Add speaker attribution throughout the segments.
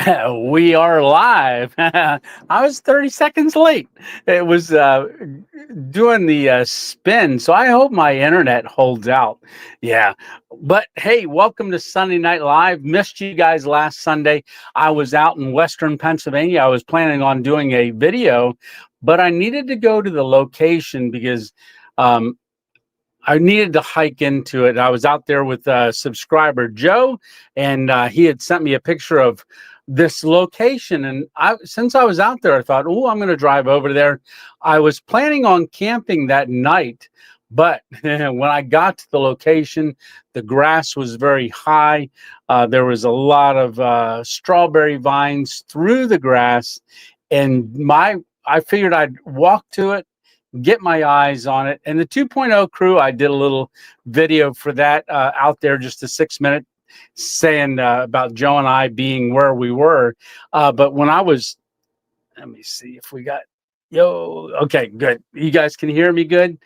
Speaker 1: We are live. I was 30 seconds late. It was doing the spin, so I hope my internet holds out. Yeah. But hey, welcome to Sunday Night Live. Missed you guys last Sunday. I was out in Western Pennsylvania. I was planning on doing a video, but I needed to go to the location because um, I needed to hike into it. I was out there with subscriber Joe, and he had sent me a picture of this location. And since I was out there, I thought, oh, I'm going to drive over there. I was planning on camping that night, but when I got to the location, the grass was very high. There was a lot of strawberry vines through the grass, and I figured I'd walk to it, get my eyes on it. And the 2.0 crew, I did a little video for that out there, just a 6-minute saying about Joe and I being where we were. But when I was, let me see if we got, okay, good. You guys can hear me good?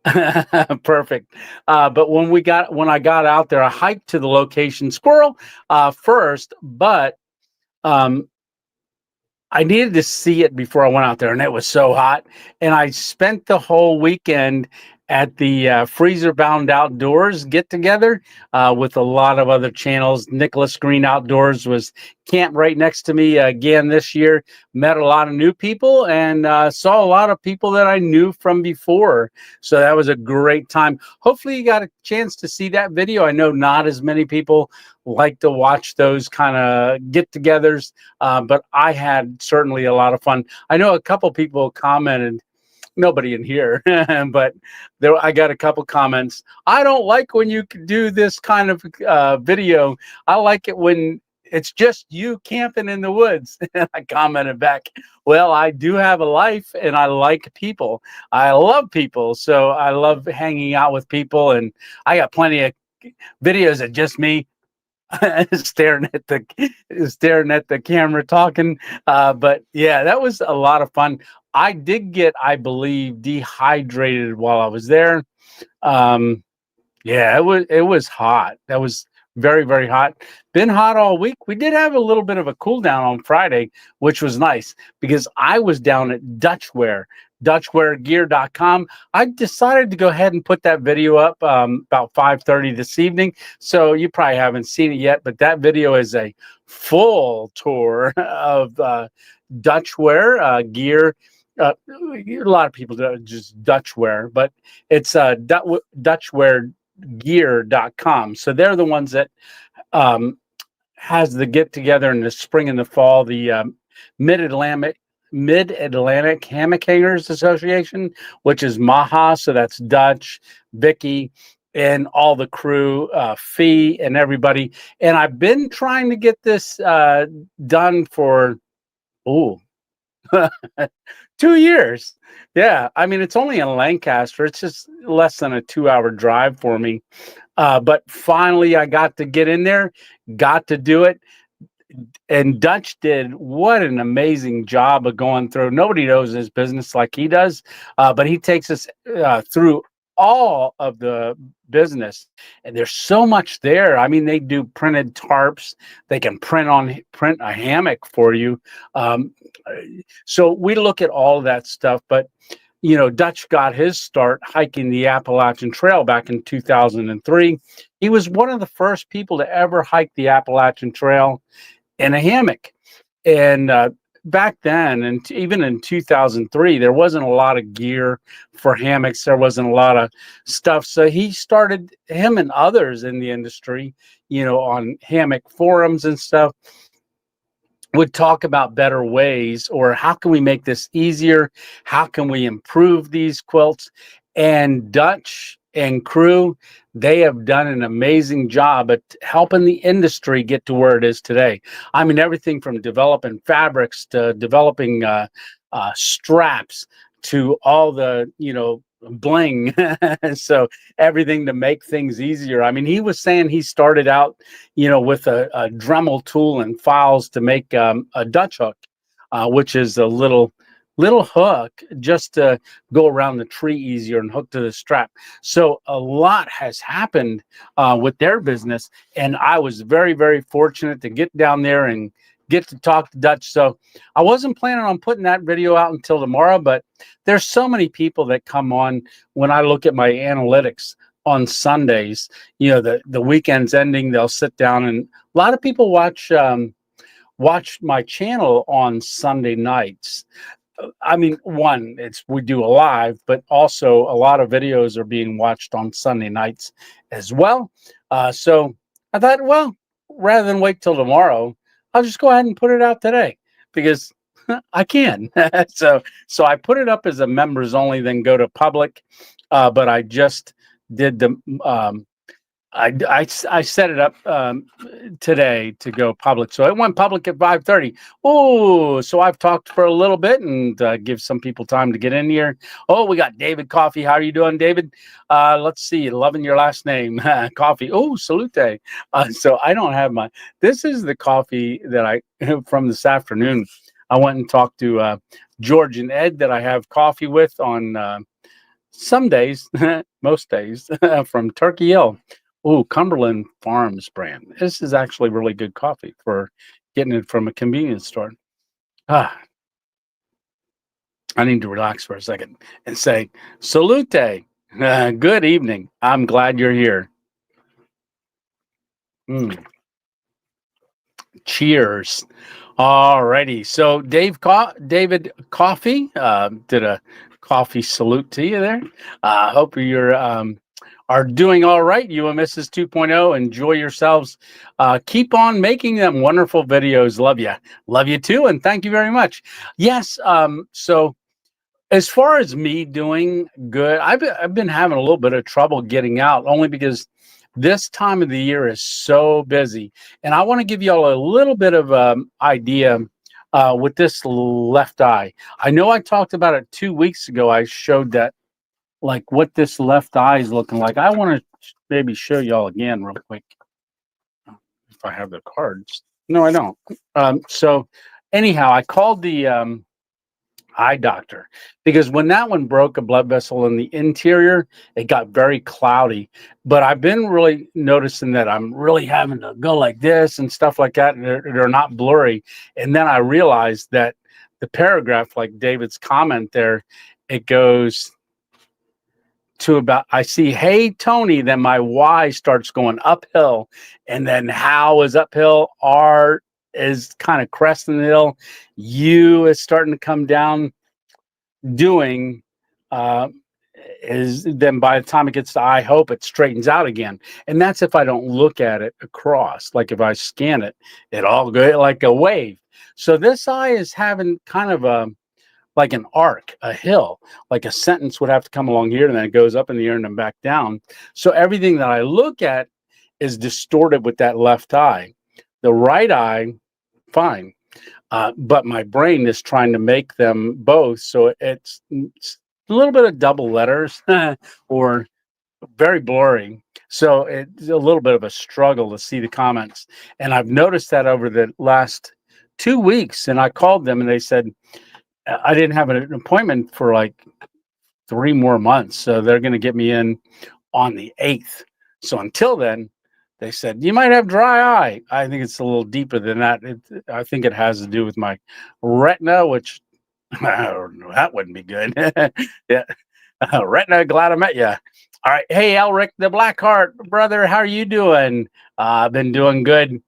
Speaker 1: Perfect. But when I got out there, I hiked to the location squirrel first, but um, I needed to see it before I went out there, and it was so hot. And I spent the whole weekend at the Freezer Bound Outdoors get together with a lot of other channels. Nicholas Green Outdoors was camped right next to me again this year. Met a lot of new people and saw a lot of people that I knew from before. So that was a great time. Hopefully you got a chance to see that video. I know not as many people like to watch those kind of get-togethers, but I had certainly a lot of fun. I know a couple people commented, nobody in here, but I got a couple comments. I don't like when you do this kind of video. I like it when it's just you camping in the woods. And I commented back, well, I do have a life and I like people. I love people. So I love hanging out with people. And I got plenty of videos of just me staring at the camera talking. But yeah, that was a lot of fun. I did get, I believe, dehydrated while I was there. Yeah, it was hot. That was very, very hot. Been hot all week. We did have a little bit of a cool down on Friday, which was nice because I was down at Dutchware, Dutchwaregear.com. I decided to go ahead and put that video up about 5:30 this evening. So you probably haven't seen it yet, but that video is a full tour of Dutchware gear. A lot of people do just Dutchware, but it's Dutchwaregear.com. So they're the ones that has the get together in the spring and the fall, the Mid-Atlantic Hammock Hangers Association, which is Maha. So that's Dutch, Vicky, and all the crew, Fee, and everybody. And I've been trying to get this done for 2 years. Yeah, I mean, it's only in Lancaster. It's just less than a 2-hour drive for me. But finally, I got to get in there, got to do it. And Dutch did what an amazing job of going through. Nobody knows his business like he does, but he takes us through all of the business, and there's so much there. I mean, they do printed tarps. They can print a hammock for you. So we look at all of that stuff, but Dutch got his start hiking the Appalachian Trail back in 2003. He was one of the first people to ever hike the Appalachian Trail in a hammock. And back then, and even in 2003, there wasn't a lot of gear for hammocks. There wasn't a lot of stuff. So he started, him and others in the industry, on hammock forums and stuff, would talk about better ways, or how can we make this easier? How can we improve these quilts? And Dutch and crew, they have done an amazing job at helping the industry get to where it is today. I mean, everything from developing fabrics to developing straps to all the, bling. So everything to make things easier. I mean, he was saying he started out, with a Dremel tool and files to make a Dutch hook, which is a little little hook just to go around the tree easier and hook to the strap. So a lot has happened with their business, and I was very, very fortunate to get down there and get to talk to Dutch. So I wasn't planning on putting that video out until tomorrow, but there's so many people that come on when I look at my analytics on Sundays. You know, the weekend's ending, they'll sit down, and a lot of people watch my channel on Sunday nights. I mean, one, it's we do a live, but also a lot of videos are being watched on Sunday nights as well. So I thought, well, rather than wait till tomorrow, I'll just go ahead and put it out today because I can. So I put it up as a members only, then go to public. But I just did the I set it up today to go public, so it went public at 5:30. Oh, so I've talked for a little bit and give some people time to get in here. Oh, we got David Coffee. How are you doing, David? Let's see, loving your last name, Coffee. Oh, salute. So I don't have my. This is the coffee that I from this afternoon. I went and talked to George and Ed that I have coffee with on some days, most days, from Turkey Hill. Oh, Cumberland Farms brand. This is actually really good coffee for getting it from a convenience store. Ah, I need to relax for a second and say, salute. Good evening. I'm glad you're here. Mm, cheers. All righty. So David Coffee did a coffee salute to you there. Hope you're are doing all right. You and Mrs. 2.0. Enjoy yourselves. Keep on making them wonderful videos. Love you. Love you too. And thank you very much. Yes. So as far as me doing good, I've been having a little bit of trouble getting out only because this time of the year is so busy. And I want to give you all a little bit of idea with this left eye. I know I talked about it 2 weeks ago. I showed that like what this left eye is looking like. I want to maybe show y'all again real quick if I have the cards. No, I don't. So anyhow, I called the eye doctor because when that one broke a blood vessel in the interior, it got very cloudy. But I've been really noticing that I'm really having to go like this and stuff like that, and they're not blurry. And then I realized that the paragraph, like David's comment there, it goes to about, I see, hey, Tony, then my Y starts going uphill, and then how is uphill, R is kind of cresting the hill, U is starting to come down, doing is then by the time it gets to I hope it straightens out again. And that's if I don't look at it across. Like if I scan it, it all go like a wave. So this eye is having kind of a like an arc, a hill, like a sentence would have to come along here and then it goes up in the air and then back down. So everything that I look at is distorted with that left eye. The right eye, fine. But my brain is trying to make them both. So it's a little bit of double letters or very blurry. So it's a little bit of a struggle to see the comments. And I've noticed that over the last 2 weeks. And I called them and they said, I didn't have an appointment for like 3 more months. So they're going to get me in on the 8th. So until then, they said, you might have dry eye. I think it's a little deeper than that. I think it has to do with my retina, which that wouldn't be good. Yeah. Retina, glad I met you. All right. Hey, Elric, the Blackheart brother, how are you doing? I've been doing good.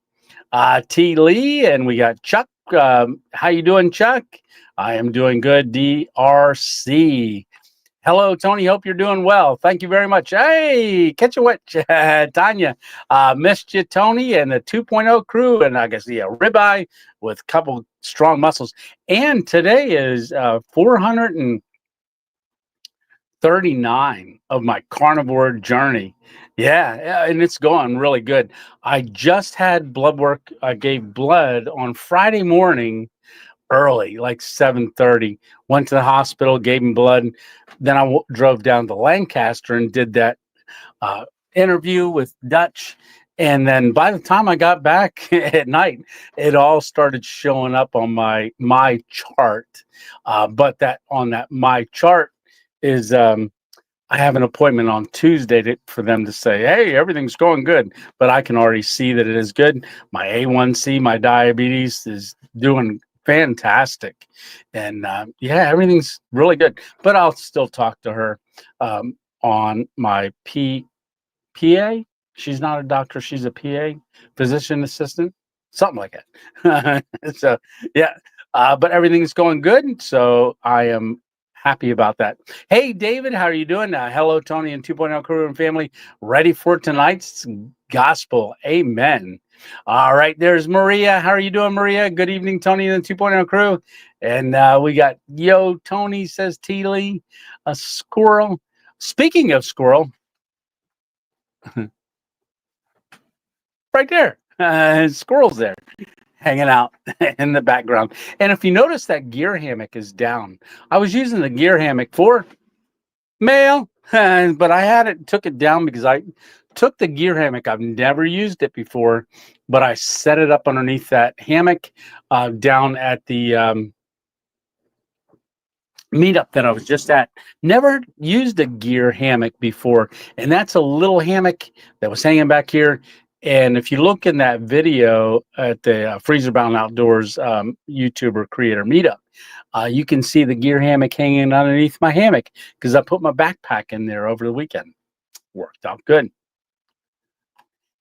Speaker 1: T. Lee, and we got Chuck. How you doing, Chuck? I am doing good. DRC. Hello, Tony. Hope you're doing well. Thank you very much. Hey, catch a witch. Tanya, missed you, Tony, and the 2.0 crew. And I can see a ribeye with a couple strong muscles. And today is 439 of my carnivore journey. Yeah, and it's going really good. I just had blood work. I gave blood on Friday morning early, like 7:30. Went to the hospital, gave him blood. Then I drove down to Lancaster and did that interview with Dutch. And then by the time I got back at night, it all started showing up on my chart. But that on that my chart is I have an appointment on Tuesday for them to say, "Hey, everything's going good," but I can already see that it is good. My A1C, my diabetes is doing fantastic, and yeah, everything's really good. But I'll still talk to her on my PA. She's not a doctor; she's a PA, physician assistant, something like that. So yeah, but everything's going good. So I am happy about that. Hey, David, how are you doing? Hello, Tony and 2.0 crew and family. Ready for tonight's gospel? Amen. All right, there's Maria. How are you doing, Maria? Good evening, Tony and the 2.0 crew. And we got Yo Tony says T Lee, a squirrel. Speaking of squirrel, right there, squirrels there hanging out in the background. And if you notice, that gear hammock is down. I was using the gear hammock for mail, but I took it down because I took the gear hammock. I've never used it before, but I set it up underneath that hammock down at the meetup that I was just at. Never used a gear hammock before, and that's a little hammock that was hanging back here. And if you look in that video at the Freezer Bound Outdoors YouTuber creator meetup, you can see the gear hammock hanging underneath my hammock because I put my backpack in there over the weekend. Worked out good.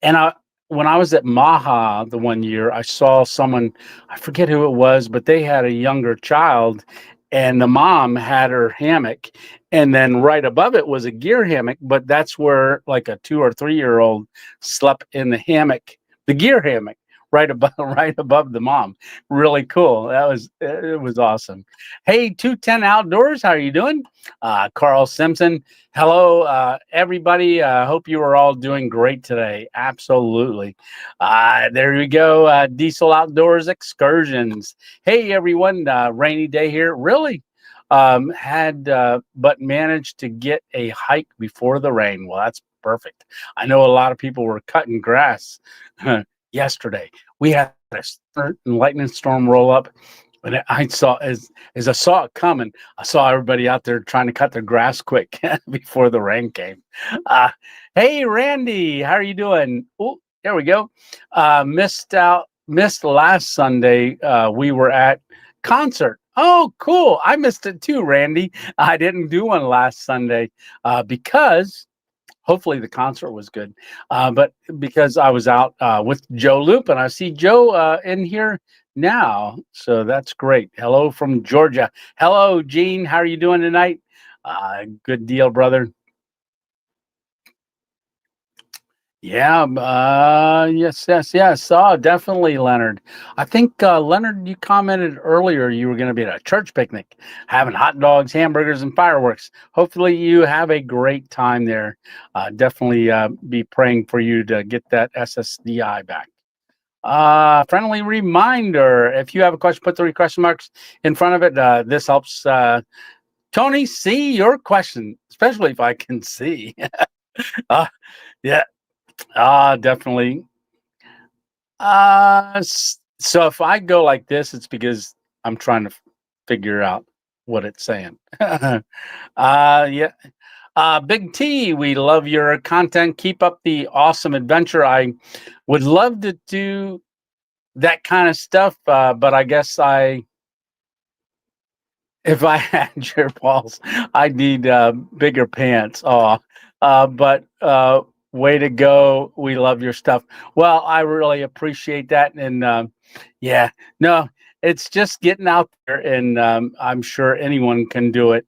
Speaker 1: And when I was at Maha the one year, I saw someone, I forget who it was, but they had a younger child, and the mom had her hammock, and then right above it was a gear hammock, but that's where like a 2 or 3 year old slept in the hammock, the gear hammock, right above right above the mom. Really cool. It was awesome. Hey, 210 Outdoors, how are you doing? Carl Simpson. Hello, everybody. Hope you are all doing great today. Absolutely. There we go. Diesel Outdoors Excursions. Hey, everyone. Rainy day here. Really had but managed to get a hike before the rain. Well, that's perfect. I know a lot of people were cutting grass yesterday. We had a lightning storm roll up. And I saw as I saw it coming, I saw everybody out there trying to cut their grass quick before the rain came. Hey, Randy, how are you doing? Oh, there we go. Missed last Sunday. We were at concert. Oh, cool. I missed it too, Randy. I didn't do one last Sunday because hopefully the concert was good. But because I was out with Joe Loop, and I see Joe in here now, so that's great. Hello from Georgia. Hello, Gene. How are you doing tonight? Good deal, brother. Yeah, yes. Oh, definitely, Leonard. I think Leonard, you commented earlier you were going to be at a church picnic, having hot dogs, hamburgers, and fireworks. Hopefully, you have a great time there. Definitely be praying for you to get that SSDI back. Friendly reminder: if you have a question, put 3 question marks in front of it. This helps Tony see your question, especially if I can see. uh, yeah. Definitely. So if I go like this, it's because I'm trying to figure out what it's saying. Yeah. Big T, we love your content. Keep up the awesome adventure. I would love to do that kind of stuff, but I guess if I had your balls, I need bigger pants. Oh, but way to go. We love your stuff. Well, I really appreciate that. And yeah, no, it's just getting out there, and I'm sure anyone can do it.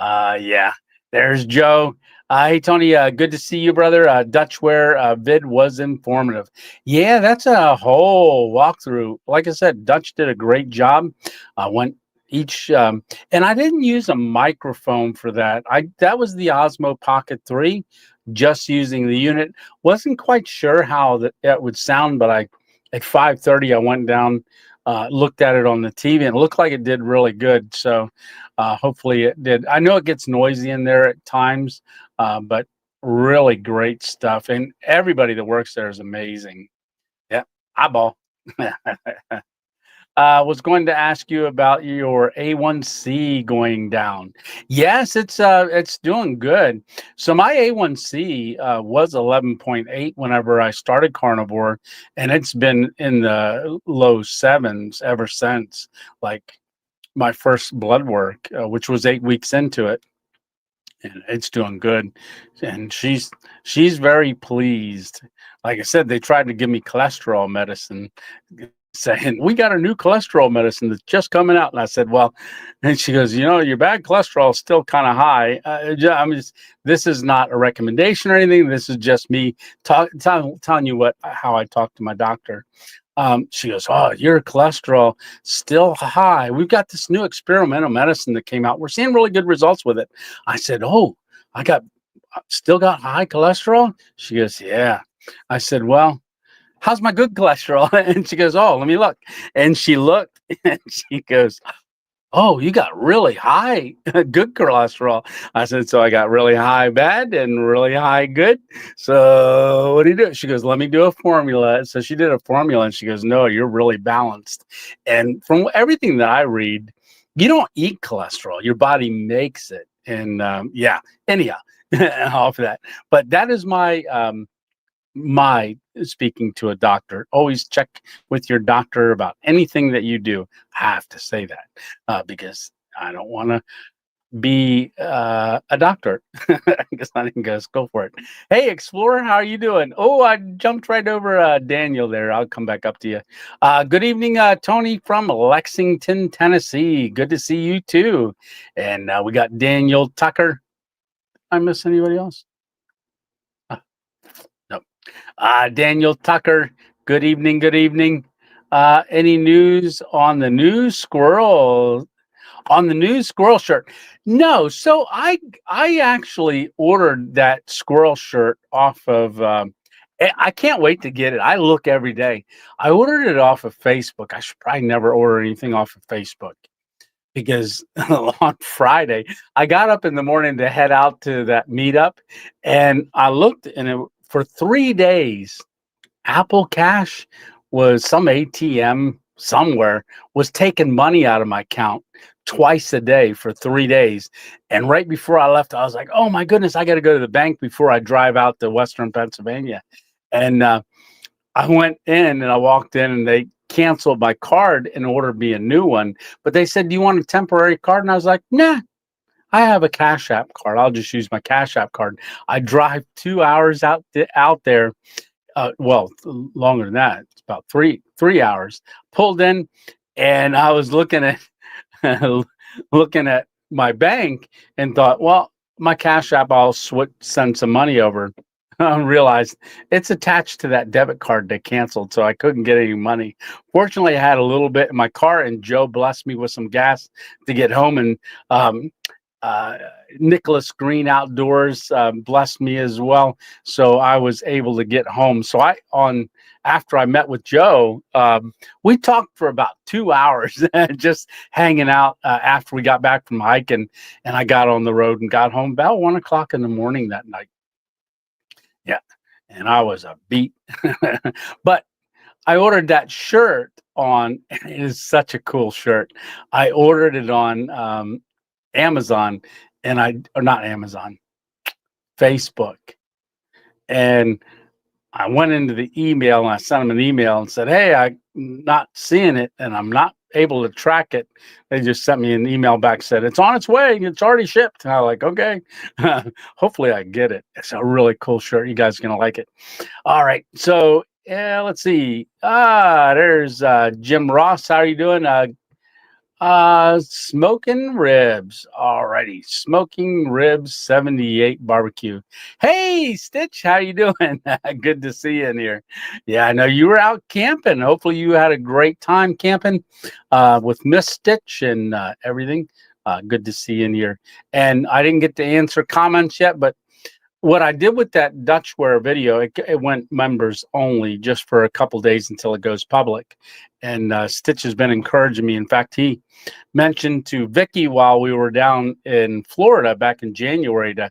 Speaker 1: Yeah, there's Joe. Hey, Tony, good to see you, brother. Dutchware vid was informative. Yeah, that's a whole walkthrough. Like I said, Dutch did a great job. Went each and I didn't use a microphone for that. That was the Osmo Pocket 3, just using the unit. Wasn't quite sure how that would sound, but at 5:30 I went down, looked at it on the TV, and it looked like it did really good. So hopefully it did. I know it gets noisy in there at times, but Really great stuff, and everybody that works there is amazing. Yeah, eyeball. Was going to ask you about your A1C going down. Yes, it's doing good. So my A1C was 11.8 whenever I started carnivore, and it's been in the low sevens ever since. Like my first blood work, which was 8 weeks into it, and it's doing good. And she's very pleased. Like I said, they tried to give me cholesterol medicine, saying, "We got a new cholesterol medicine that's just coming out." And I said, "Well," and she goes, "You know, your bad cholesterol is still kind of high. I'm just, this is not a recommendation or anything. This is just me telling you how I talk to my doctor." She goes, "Oh, your cholesterol still high. We've got this new experimental medicine that came out. We're seeing really good results with it." I said, "Oh, I got still got high cholesterol?" She goes, "Yeah." I said, "Well, how's my good cholesterol?" And she goes, "Oh, let me look." And she looked and she goes, "Oh, you got really high good cholesterol." I said, "So I got really high bad and really high good. So what do you do?" She goes, "Let me do a formula." So she did a formula and she goes, "No, you're really balanced." And from everything that I read, you don't eat cholesterol, your body makes it. And yeah, anyhow, off of that. But that is my speaking to a doctor. Always check with your doctor about anything that you do. I have to say that because I don't want to be a doctor. Because I think goes go for it. Hey, Explorer, how are you doing? Oh, I jumped right over Daniel there. I'll come back up to you. Good evening, Tony from Lexington, Tennessee. Good to see you too. And we got Daniel Tucker. I miss anybody else? No. Daniel Tucker, good evening, good evening. Any news on the new squirrel shirt? No. So I actually ordered that squirrel shirt off of I can't wait to get it. I look every day. I ordered it off of Facebook. I should probably never order anything off of Facebook because on Friday I got up in the morning to head out to that meetup, and I looked, and for 3 days Apple Cash was some ATM somewhere was taking money out of my account twice a day for 3 days. And right before I left, I was like, "Oh my goodness, I got to go to the bank before I drive out to Western Pennsylvania." And I went in and I walked in and they canceled my card and ordered me a new one. But they said, "Do you want a temporary card?" And I was like, "Nah, I have a Cash App card. I'll just use my Cash App card." I drive 2 hours out there, well, longer than that. It's about three hours. Pulled in, and I was looking at looking at my bank and thought, well, my Cash App, I'll send some money over. I realized it's attached to that debit card they canceled, so I couldn't get any money. Fortunately, I had a little bit in my car, and Joe blessed me with some gas to get home. And um, uh, Nicholas Green Outdoors blessed me as well, so I was able to get home. So after I met with Joe, we talked for about 2 hours, just hanging out after we got back from hiking, and I got on the road and got home about 1 o'clock in the morning that night. Yeah, and I was a beat, but I ordered that shirt on. It is such a cool shirt. I ordered it on Amazon, and or not Amazon, Facebook. And I went into the email and I sent them an email and said, "Hey, I'm not seeing it and I'm not able to track it." They just sent me an email back, said, "It's on its way. It's already shipped." And I was like, "Okay." Hopefully I get it. It's a really cool shirt. You guys are going to like it. All right. So, yeah, let's see. There's Jim Ross. How are you doing? Smoking ribs. Alrighty. Smoking ribs 78 barbecue. Hey, Stitch, how you doing? Good to see you in here. Yeah, I know you were out camping. Hopefully you had a great time camping with Miss Stitch and everything. Good to see you in here. And I didn't get to answer comments yet, but what I did with that Dutchware video, it went members only just for a couple days until it goes public. And Stitch has been encouraging me. In fact, he mentioned to Vicky while we were down in Florida back in January to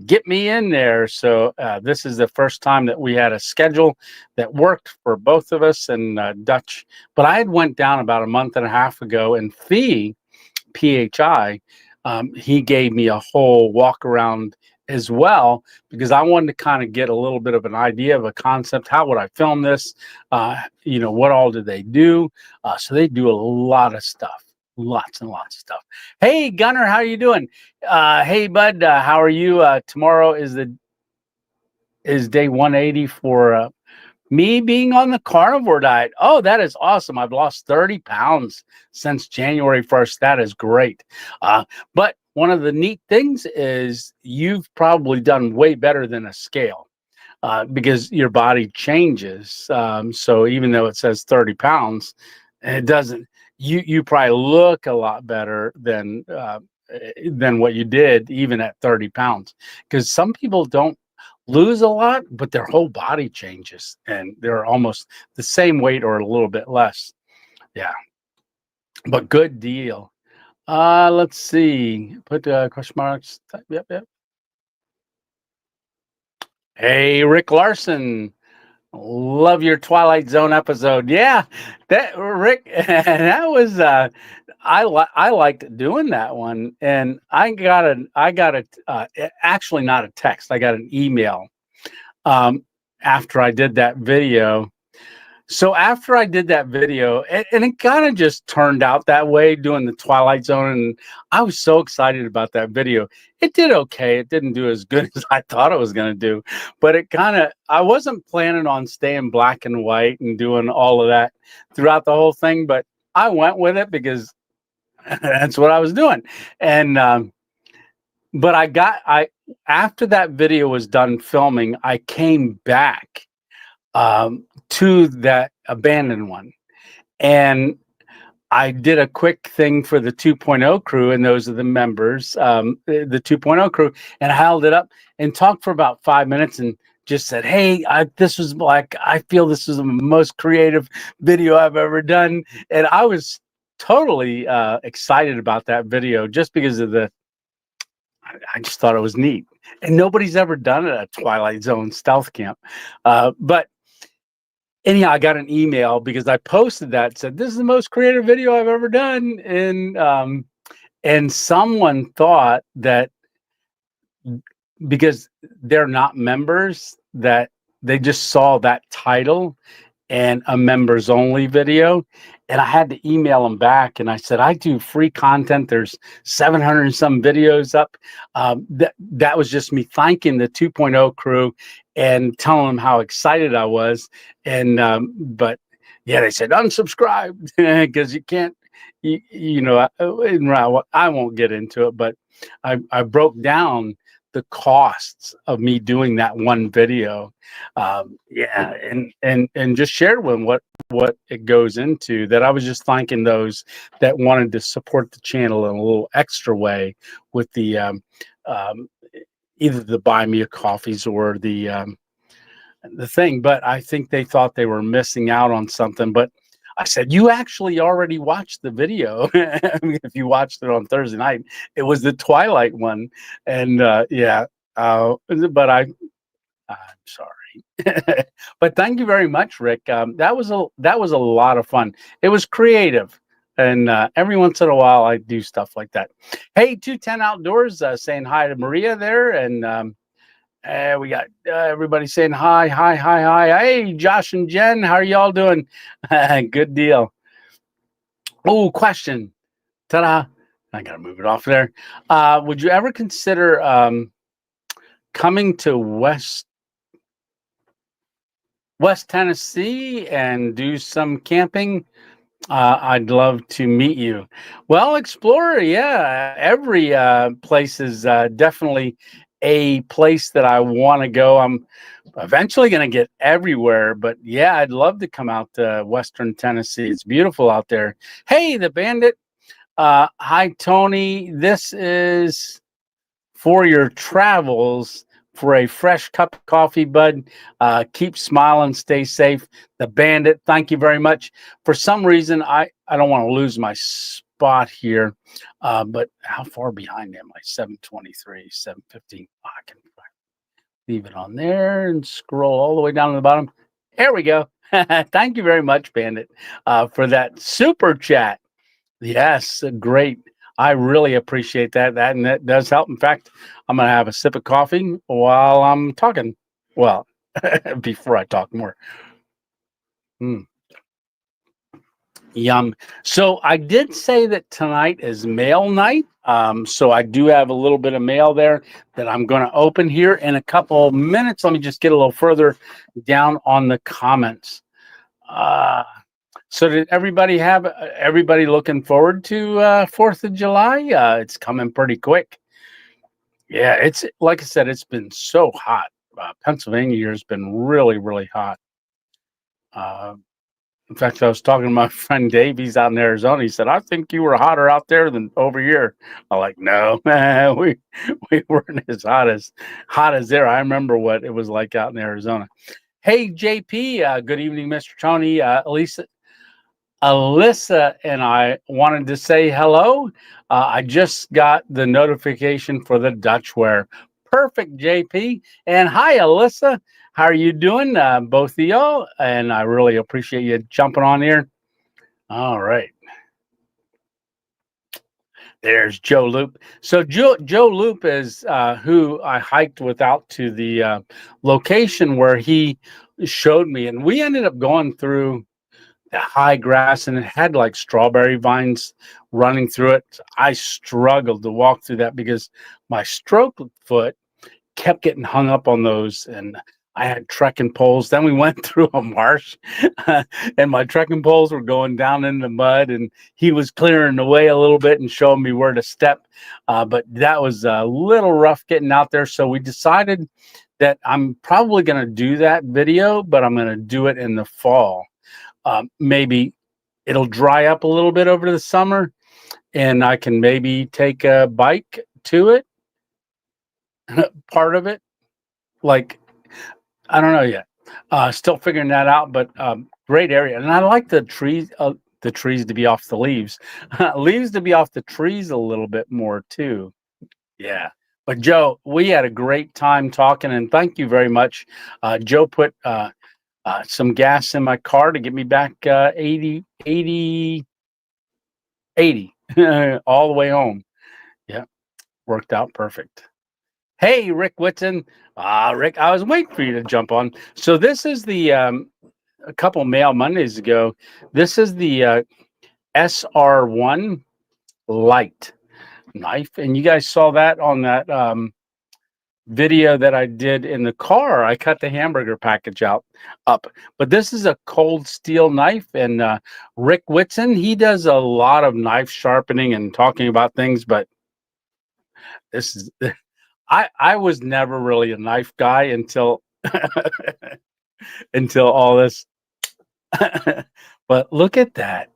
Speaker 1: get me in there. So this is the first time that we had a schedule that worked for both of us and Dutch. But I had went down about a month and a half ago, and PHI, he gave me a whole walk around as well, because I wanted to kind of get a little bit of an idea of a concept. How would I film this? What all do they do? So they do a lot of stuff, lots and lots of stuff. Hey, Gunner, how are you doing? Hey, bud, how are you? Tomorrow is day 180 for me being on the carnivore diet. Oh, that is awesome. I've lost 30 pounds since January 1st. That is great. But one of the neat things is you've probably done way better than a scale, because your body changes. So even though it says 30 pounds, it doesn't, you probably look a lot better than what you did even at 30 pounds, because some people don't lose a lot, but their whole body changes and they're almost the same weight or a little bit less. Yeah, but good deal. Let's see. Put question marks. Yep, yep. Hey, Rick Larson. Love your Twilight Zone episode. Yeah, that Rick, that was I liked doing that one, and actually not a text. I got an email after I did that video. So after I did that video, and it kind of just turned out that way, doing the Twilight Zone, and I was so excited about that video. It did okay. It didn't do as good as I thought it was going to do, but I wasn't planning on staying black and white and doing all of that throughout the whole thing, but I went with it because that's what I was doing. And but after that video was done filming, I came back to that abandoned one, and I did a quick thing for the 2.0 crew, and those are the members, the 2.0 crew, and I held it up and talked for about 5 minutes and just said, hey, I feel this is the most creative video I've ever done. And I was totally excited about that video just because of I just thought it was neat. And nobody's ever done it at Twilight Zone Stealth Camp. But anyhow, I got an email because I posted that, said this is the most creative video I've ever done, and someone thought that because they're not members, that they just saw that title and a members only video, and I had to email them back, and I said I do free content. There's 700 and some videos up. That was just me thanking the 2.0 crew and telling them how excited I was. And but yeah, they said unsubscribe because you can't. I won't get into it, but I broke down the costs of me doing that one video. Yeah, and just shared with them what it goes into, that I was just thanking those that wanted to support the channel in a little extra way with the either the buy me a coffees or the thing. But I think they thought they were missing out on something. But I said, you actually already watched the video. I mean, if you watched it on Thursday night, it was the Twilight one. And yeah, but I'm sorry. But thank you very much, Rick. That was a lot of fun. It was creative. And every once in a while, I do stuff like that. Hey, 210 Outdoors saying hi to Maria there. And we got everybody saying hi. Hey, Josh and Jen, how are y'all doing? Good deal. Oh, question. Ta-da. I got to move it off there. Would you ever consider coming to West Tennessee and do some camping? I'd love to meet you. Well, Explorer, yeah, every place is definitely a place that I want to go. I'm eventually going to get everywhere, but yeah, I'd love to come out to Western Tennessee. It's beautiful out there. Hey, the Bandit. Hi, Tony. This is for your travels. For a fresh cup of coffee, bud. Keep smiling, stay safe. The Bandit, thank you very much. For some reason, I don't want to lose my spot here. But how far behind am I? 723, 715. I can leave it on there and scroll all the way down to the bottom. There we go. Thank you very much, Bandit, for that super chat. Yes, great. I really appreciate that. And that does help. In fact, I'm going to have a sip of coffee while I'm talking. Well, before I talk more. Mm. Yum. So I did say that tonight is mail night. So I do have a little bit of mail there that I'm going to open here in a couple of minutes. Let me just get a little further down on the comments. So did everybody have everybody looking forward to 4th of July? It's coming pretty quick. Yeah, it's like I said, it's been so hot. Pennsylvania here has been really, really hot. In fact, I was talking to my friend Dave. He's out in Arizona. He said, "I think you were hotter out there than over here." I'm like, "No, man, we weren't as hot as there." I remember what it was like out in Arizona. Hey, JP. Good evening, Mr. Tony. Alyssa and I wanted to say hello. I just got the notification for the Dutchware. Perfect, JP. And hi, Alyssa. How are you doing, both of y'all? And I really appreciate you jumping on here. All right. There's Joe Loop. So Joe Loop is who I hiked with out to the location where he showed me. And we ended up going through the high grass, and it had like strawberry vines running through it. I struggled to walk through that because my stroke foot kept getting hung up on those, and I had trekking poles. Then we went through a marsh and my trekking poles were going down in the mud, and he was clearing the way a little bit and showing me where to step. But that was a little rough getting out there. So we decided that I'm probably going to do that video, but I'm going to do it in the fall. Maybe it'll dry up a little bit over the summer, and I can maybe take a bike to it, part of it. Like, I don't know yet. Still figuring that out, but great area. And I like the trees to be off the leaves, leaves to be off the trees a little bit more too. Yeah. But Joe, we had a great time talking, and thank you very much. Joe put some gas in my car to get me back 80 all the way home. Yeah, worked out perfect. Hey, Rick Whitson. Rick, I was waiting for you to jump on. So this is the a couple mail Mondays ago. This is the SR1 light knife, and you guys saw that on that video that I did in the car. I cut the hamburger package up, but this is a cold steel knife. And Rick Whitson, he does a lot of knife sharpening and talking about things, but this is I was never really a knife guy until until all this. But look at that.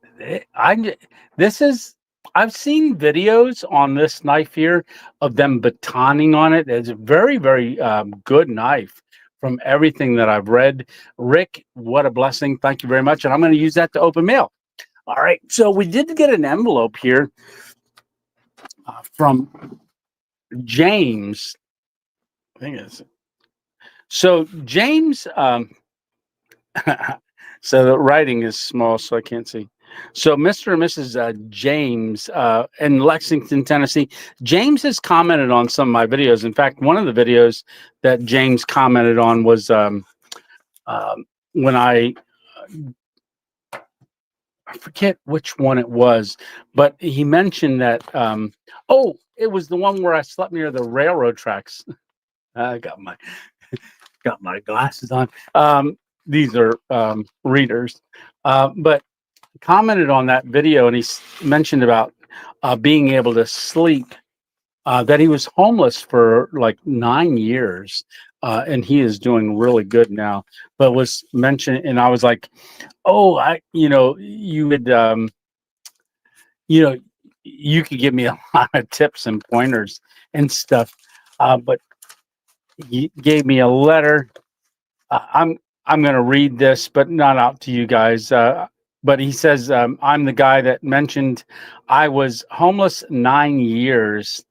Speaker 1: This is I've seen videos on this knife here of them batoning on it. It's a very, very good knife from everything that I've read. Rick, what a blessing. Thank you very much. And I'm going to use that to open mail. All right. So we did get an envelope here from James. I think it's so James. So the writing is small, so I can't see. So Mr. and Mrs. James in Lexington, Tennessee. James has commented on some of my videos. In fact, one of the videos that James commented on was when I forget which one it was, but he mentioned that, it was the one where I slept near the railroad tracks. I got my glasses on. These are readers, but commented on that video, and he mentioned about being able to sleep, that he was homeless for like 9 years, and he is doing really good now, but was mentioned, and I was like, you would, you could give me a lot of tips and pointers and stuff, but he gave me a letter. I'm going to read this, but not out to you guys. but he says, I'm the guy that mentioned I was homeless 9 years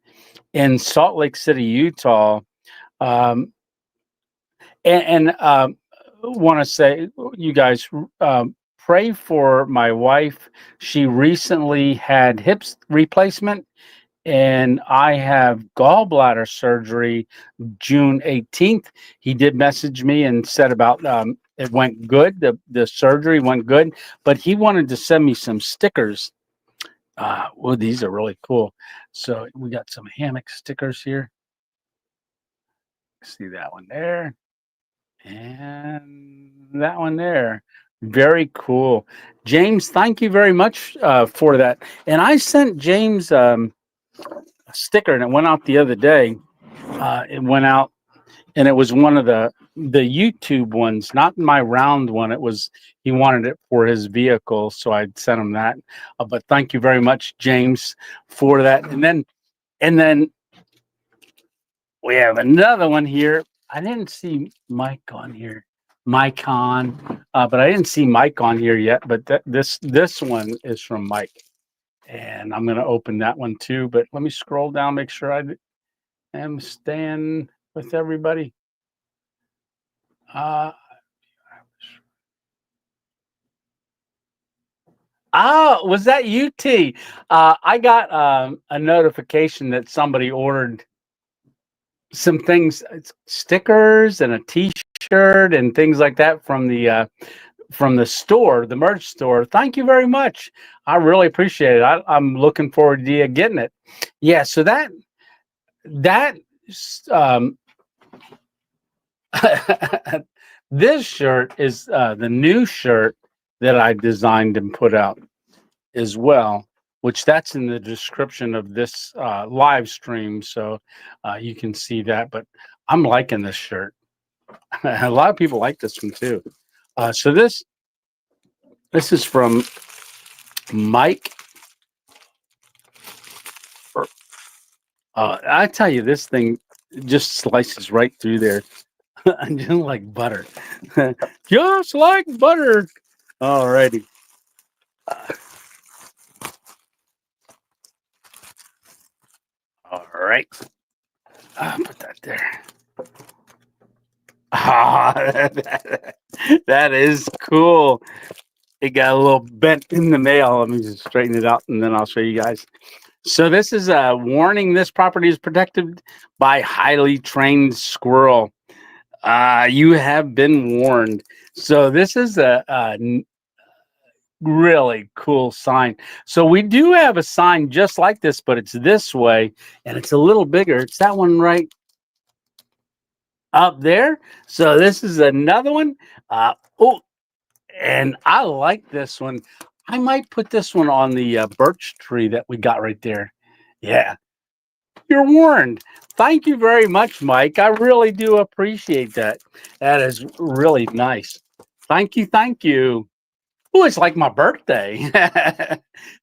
Speaker 1: in Salt Lake City, Utah. Um, and want to say, you guys, pray for my wife. She recently had hips replacement, and I have gallbladder surgery June 18th. He did message me and said about it went good. The surgery went good, but he wanted to send me some stickers. Well, these are really cool. So we got some hammock stickers here. See that one there, and that one there. Very cool. James, thank you very much for that. And I sent James a sticker, and it went out the other day. It went out, and it was one of the YouTube ones, not my round one. It was he wanted it for his vehicle, so I sent him that. But thank you very much, James, for that. And then we have another one here. I didn't see Mike on here. Mike on, but I didn't see Mike on here yet. But this one is from Mike, and I'm going to open that one too. But let me scroll down, make sure I am staying with everybody. Was that you, T? I got a notification that somebody ordered some things, stickers and a T-shirt and things like that from the store, the merch store. Thank you very much. I really appreciate it. I'm looking forward to you getting it. Yeah. So that um, this shirt is the new shirt that I designed and put out as well, which that's in the description of this live stream, so you can see that. But I'm liking this shirt. A lot of people like this one too. So this is from Mike. I tell you, this thing just slices right through there, just like butter, just like butter. Alrighty. All right. Put that there. That is cool. It got a little bent in the mail. Let me just straighten it out, and then I'll show you guys. So this is a warning. This property is protected by highly trained squirrel. You have been warned. So this is a really cool sign. So we do have a sign just like this, but it's this way, and it's a little bigger. It's that one right up there. So this is another one. And I like this one. I might put this one on the birch tree that we got right there. Yeah, you're warned. Thank you very much, Mike. I really do appreciate that. That is really nice. Thank you. Thank you. Oh, it's like my birthday.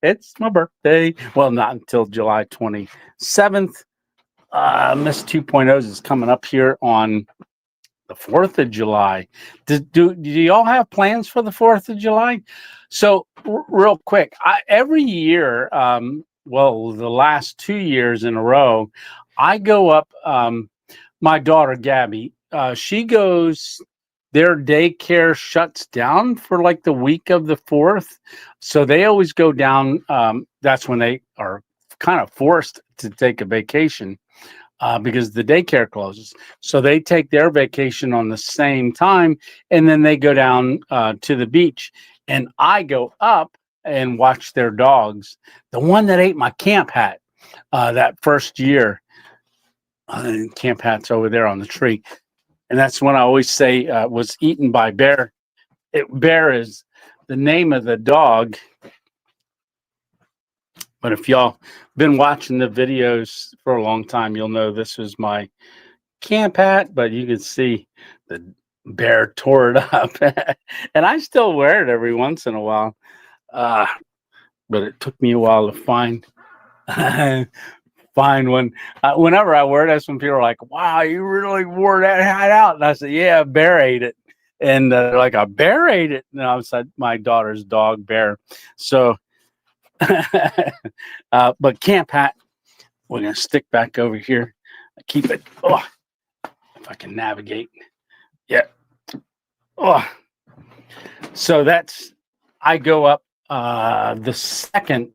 Speaker 1: It's my birthday. Well, not until July 27th. Miss 2.0s is coming up here on the 4th of July. Do y'all have plans for the 4th of July? So real quick, every year, well, the last 2 years in a row, I go up, my daughter, Gabby, she goes, their daycare shuts down for like the week of the 4th. So they always go down. That's when they are kind of forced to take a vacation. Because the daycare closes. So they take their vacation on the same time, and then they go down to the beach. And I go up and watch their dogs. The one that ate my camp hat that first year, camp hat's over there on the tree. And that's when I always say was eaten by bear. Bear is the name of the dog. But if y'all been watching the videos for a long time, you'll know this is my camp hat, but you can see the bear tore it up. And I still wear it every once in a while. But it took me a while to find one. Whenever I wear it, that's when people are like, wow, you really wore that hat out. And I said, yeah, bear ate it. And they're like, a bear ate it. And I was like, my daughter's dog, Bear. So, but Camp Hat, we're going to stick back over here. Keep it. Oh, if I can navigate. Yeah. Oh, so I go up the 2nd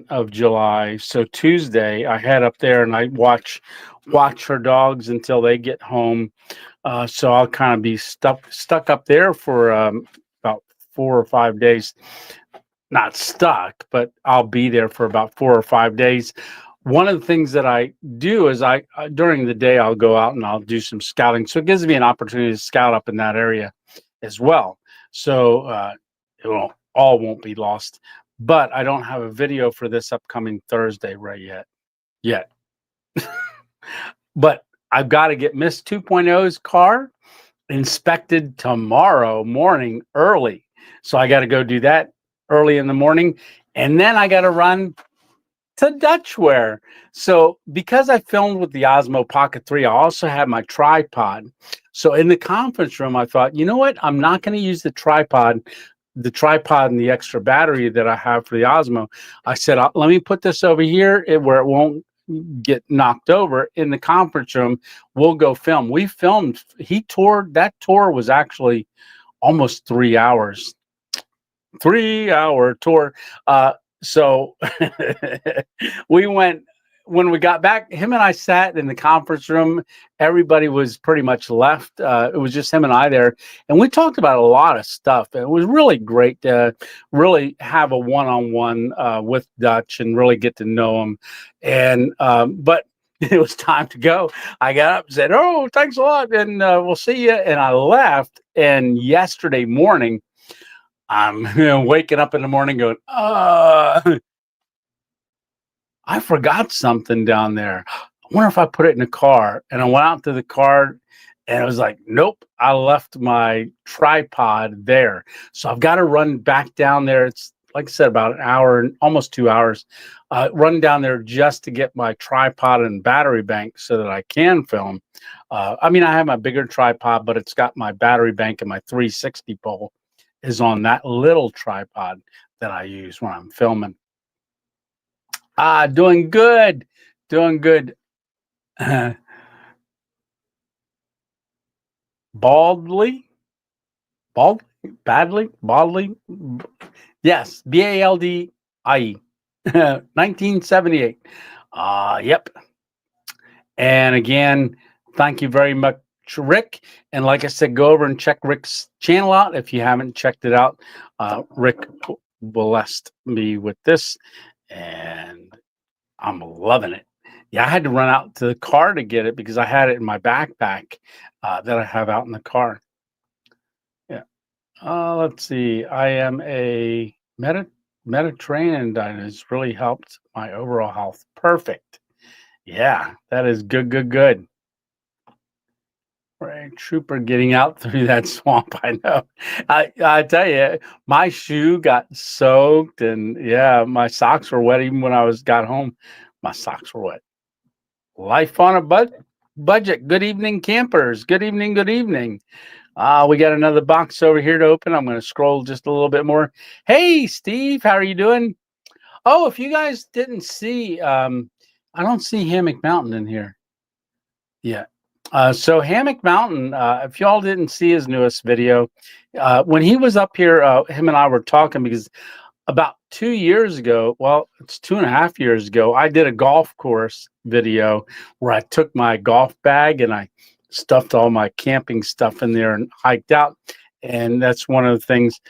Speaker 1: of July. So Tuesday, I head up there and I watch her dogs until they get home. So I'll kind of be stuck up there for about 4 or 5 days. Not stuck, but I'll be there for about 4 or 5 days. One of the things that I do is during the day I'll go out and I'll do some scouting. So it gives me an opportunity to scout up in that area as well. So it won't be lost. But I don't have a video for this upcoming Thursday right yet. But I've got to get Miss 2.0's car inspected tomorrow morning early. So I got to go do that early in the morning. And then I got to run to Dutchware. So because I filmed with the Osmo Pocket 3, I also have my tripod. So in the conference room, I thought, you know what? I'm not going to use the tripod and the extra battery that I have for the Osmo. I said, let me put this over here where it won't get knocked over. In the conference room, we'll go film. We filmed. That tour was actually almost 3 hours. 3-hour tour. So we went. When we got back, him and I sat in the conference room. Everybody was pretty much left. It was just him and I there. And we talked about a lot of stuff. And it was really great to really have a one-on-one with Dutch and really get to know him. And but it was time to go. I got up and said, "Oh, thanks a lot. And we'll see you." And I left. And yesterday morning, I'm waking up in the morning going, I forgot something down there. I wonder if I put it in the car. And I went out to the car and I was like, nope, I left my tripod there. So I've got to run back down there. It's like I said, about an hour and almost 2 hours. Run down there just to get my tripod and battery bank so that I can film. I mean, I have my bigger tripod, but it's got my battery bank and my 360 pole is on that little tripod that I use when I'm filming. Doing good. Doing good. Baldly? Baldly? Yes, BALDIE. 1978. Yep. And again, thank you very much, Rick. And like I said, go over and check Rick's channel out if you haven't checked it out. Rick blessed me with this, and I'm loving it. Yeah, I had to run out to the car to get it because I had it in my backpack that I have out in the car. Yeah. Let's see. I am a Mediterranean diet has really helped my overall health. Perfect. Yeah, that is good. Right, trooper getting out through that swamp. I know. I tell you, my shoe got soaked, and yeah, my socks were wet. Even when I got home, my socks were wet. Life on a budget. Good evening, campers. Good evening. We got another box over here to open. I'm going to scroll just a little bit more. Hey, Steve, how are you doing? Oh, if you guys didn't see, I don't see Hammock Mountain in here. Yeah. So Hammock Mountain, if y'all didn't see his newest video, when he was up here, him and I were talking because about 2 years ago, well, it's 2.5 years ago, I did a golf course video where I took my golf bag and I stuffed all my camping stuff in there and hiked out. And that's one of the things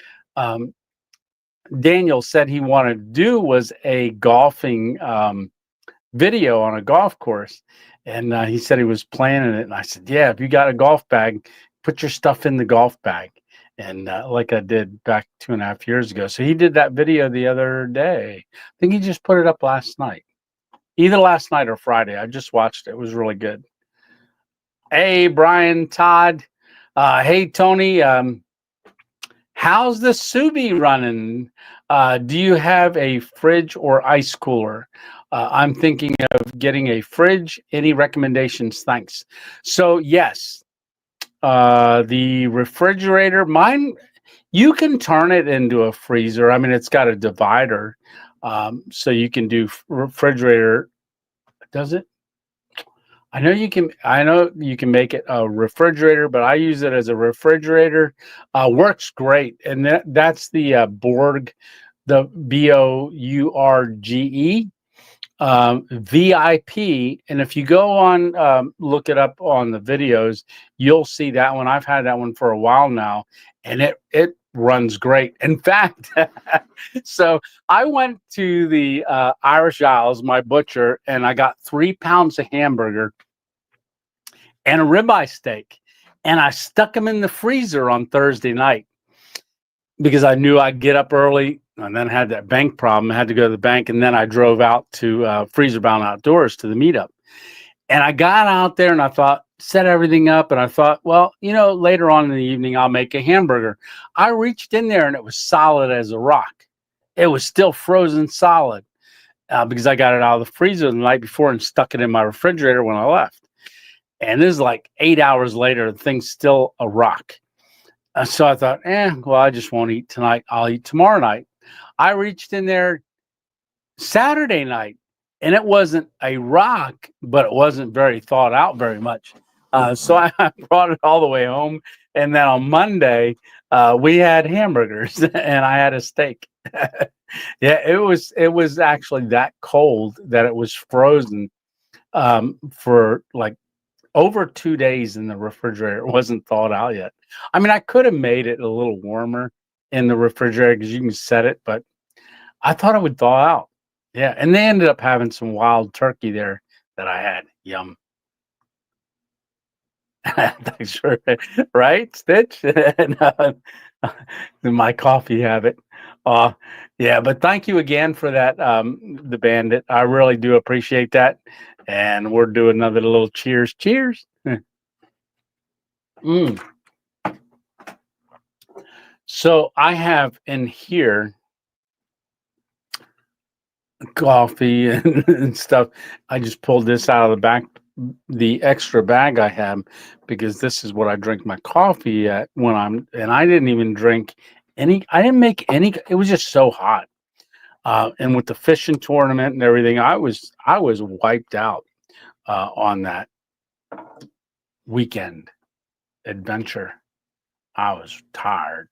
Speaker 1: Daniel said he wanted to do was a golfing video on a golf course. And he said he was planning it. And I said, yeah, if you got a golf bag, put your stuff in the golf bag. And like I did back 2.5 years ago. So he did that video the other day. I think he just put it up last night. Either last night or Friday. I just watched it. It was really good. Hey, Brian, Todd. Hey, Tony. How's the Subi running? Do you have a fridge or ice cooler? I'm thinking of getting a fridge. Any recommendations? Thanks. So, yes, The refrigerator, mine, you can turn it into a freezer. I mean, it's got a divider, so you can do refrigerator. Does it? I know you can. I know you can make it a refrigerator, but I use it as a refrigerator. Works great, and that's the Borg, the Bourge. VIP. And if you go on, look it up on the videos, you'll see that one. I've had that one for a while now, and it runs great. In fact, so I went to the Irish Isles, my butcher, and I got 3 pounds of hamburger and a ribeye steak, and I stuck them in the freezer on Thursday night because I knew I'd get up early and then had that bank problem. I had to go to the bank, and then I drove out to Freezer Bound Outdoors to the meetup. And I got out there and I thought, set everything up, and I thought, well, later on in the evening, I'll make a hamburger. I reached in there and it was solid as a rock. It was still frozen solid because I got it out of the freezer the night before and stuck it in my refrigerator when I left. And this is like 8 hours later, the thing's still a rock. So I thought, well, I just won't eat tonight. I'll eat tomorrow night. I reached in there Saturday night, and it wasn't a rock, but it wasn't very thought out very much. So I brought it all the way home, and then on Monday we had hamburgers and I had a steak. Yeah, it was actually that cold that it was frozen for like over 2 days in the refrigerator. It wasn't thawed out yet. I mean, I could have made it a little warmer in the refrigerator because you can set it, but I thought it would thaw out. Yeah, and they ended up having some wild turkey there that I had. Yum. Thanks for right, Stitch. And, my coffee habit. Uh, yeah, but thank you again for that, the bandit. I really do appreciate that. And we're doing another little cheers. Cheers. Mm. So I have in here coffee and stuff. I just pulled this out of the back, the extra bag I have, because this is what I drink my coffee at and I didn't even drink any, I didn't make any, it was just so hot. And with the fishing tournament and everything, I was wiped out on that weekend adventure. I was tired.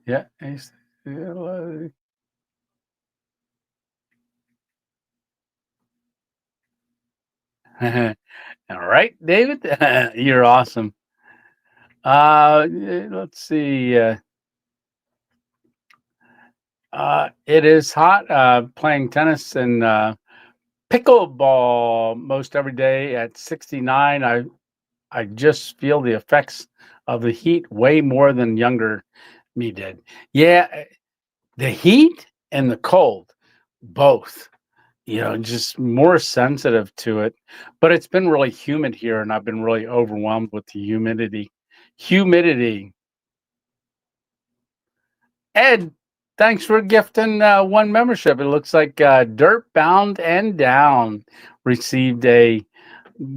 Speaker 1: Yeah. All right, David, you're awesome. Let's see. It is hot. Playing tennis and pickleball most every day at 69. I just feel the effects of the heat way more than younger me did. Yeah, the heat and the cold, both. Just more sensitive to it. But it's been really humid here, and I've been really overwhelmed with the humidity. Humidity. Ed, thanks for gifting one membership. It looks like Dirt Bound and Down received a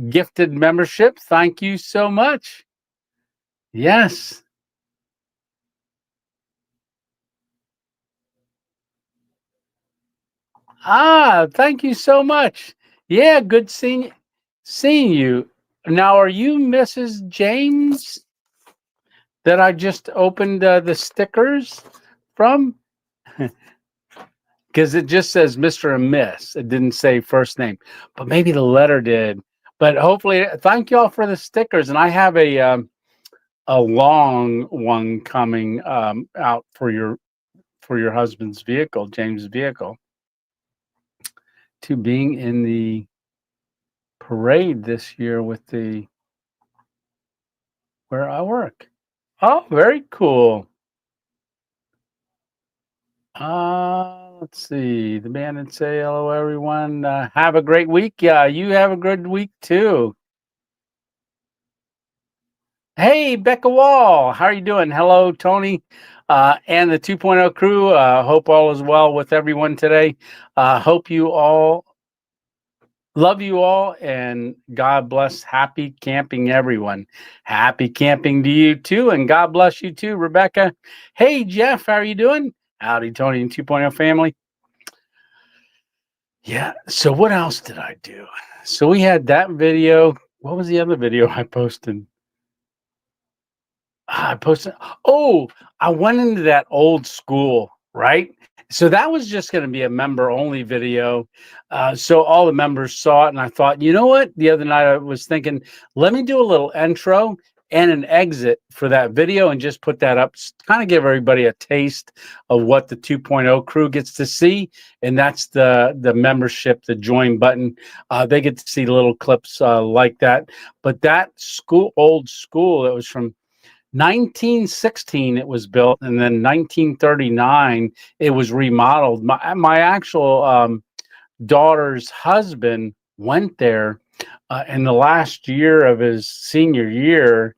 Speaker 1: gifted membership. Thank you so much. Yes. Thank you so much. Yeah, good seeing you. Now, are you Mrs. James that I just opened the stickers from? Because it just says Mr. and Miss. It didn't say first name, but maybe the letter did. But hopefully, thank you all for the stickers. And I have a long one coming out for your husband's vehicle, James' vehicle, to being in the parade this year with where I work. Oh, very cool. Let's see. The band and say hello, everyone. Have a great week. Yeah, you have a good week too. Hey, Becca Wall, how are you doing? Hello, Tony, and the 2.0 crew. Hope all is well with everyone today. Hope you all Love you all, and God bless. Happy camping, everyone. Happy camping to you too, and God bless you too, Rebecca. Hey, Jeff, how are you doing? Howdy, Tony and 2.0 family. Yeah. So what else did I do? So we had that video. What was the other video I posted? I posted. Oh, I went into that old school, right? So that was just going to be a member only video. So all the members saw it, and I thought, you know what? The other night I was thinking, let me do a little intro and an exit for that video and just put that up, kind of give everybody a taste of what the 2.0 crew gets to see. And that's the membership, the join button. They get to see little clips like that. But that old school, it was from 1916 it was built, and then 1939 it was remodeled. My actual daughter's husband went there in the last year of his senior year.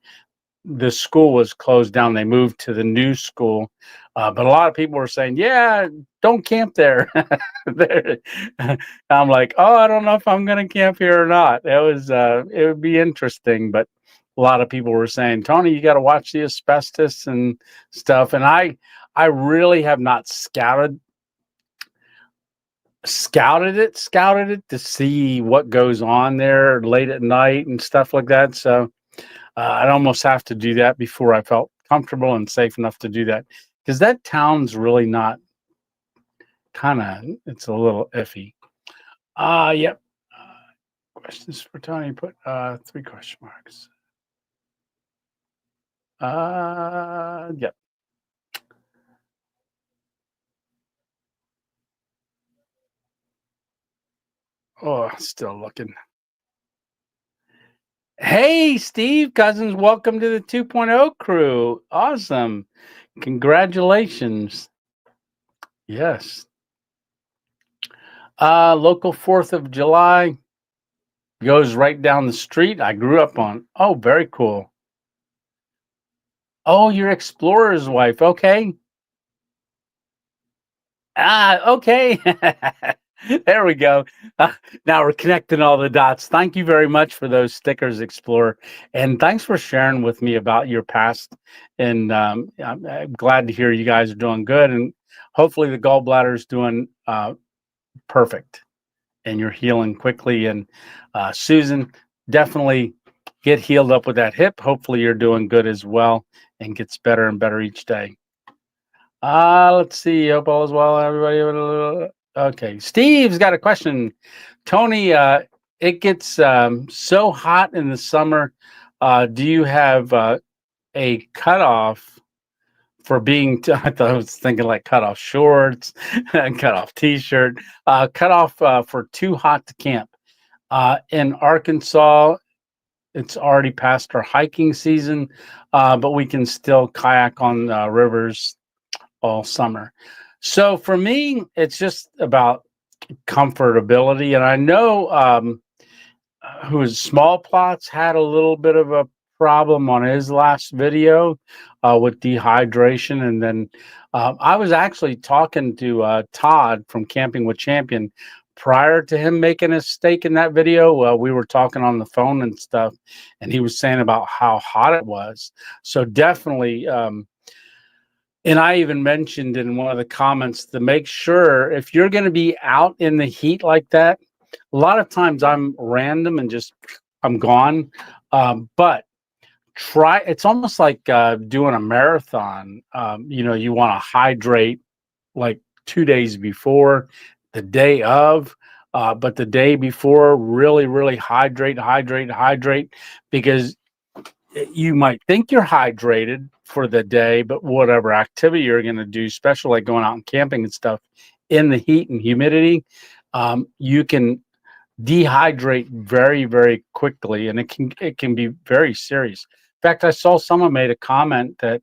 Speaker 1: The school was closed down. They moved to the new school. But a lot of people were saying, yeah, don't camp there. I'm like, oh, I don't know if I'm going to camp here or not. It would be interesting. But a lot of people were saying, Tony, you got to watch the asbestos and stuff. And I really have not scouted it to see what goes on there late at night and stuff like that. So I'd almost have to do that before I felt comfortable and safe enough to do that, because that town's really not, it's a little iffy. Yep. Questions for Tony? Put 3 question marks. Yep. Oh, still looking. Hey, Steve Cousins, welcome to the 2.0 crew. Awesome. Congratulations. Yes. Local 4th of July goes right down the street. I grew up on. Oh, very cool. Oh, you're Explorer's wife. Okay. Okay. There we go. Now we're connecting all the dots. Thank you very much for those stickers, Explorer. And thanks for sharing with me about your past. And I'm glad to hear you guys are doing good. And hopefully the gallbladder is doing perfect and you're healing quickly. And Susan, definitely get healed up with that hip. Hopefully you're doing good as well and gets better and better each day. Let's see. Hope all is well, everybody. Okay, Steve's got a question. Tony, it gets so hot in the summer. Do you have a cutoff for being? I thought I was thinking like cutoff shorts, cutoff T-shirt, cutoff for too hot to camp. In Arkansas, it's already past our hiking season, but we can still kayak on rivers all summer. So for me, it's just about comfortability. And I know who's Small Plots had a little bit of a problem on his last video with dehydration. And then I was actually talking to Todd from Camping with Champion prior to him making a stake in that video. We were talking on the phone and stuff, and he was saying about how hot it was. So definitely, and I even mentioned in one of the comments to make sure if you're going to be out in the heat like that, a lot of times I'm random and just I'm gone. But it's almost like doing a marathon. You want to hydrate like 2 days before, the day of, but the day before, really, really hydrate, because you might think you're hydrated for the day, but whatever activity you're going to do, especially like going out and camping and stuff in the heat and humidity, you can dehydrate very, very quickly, and it can be very serious. In fact, I saw someone made a comment that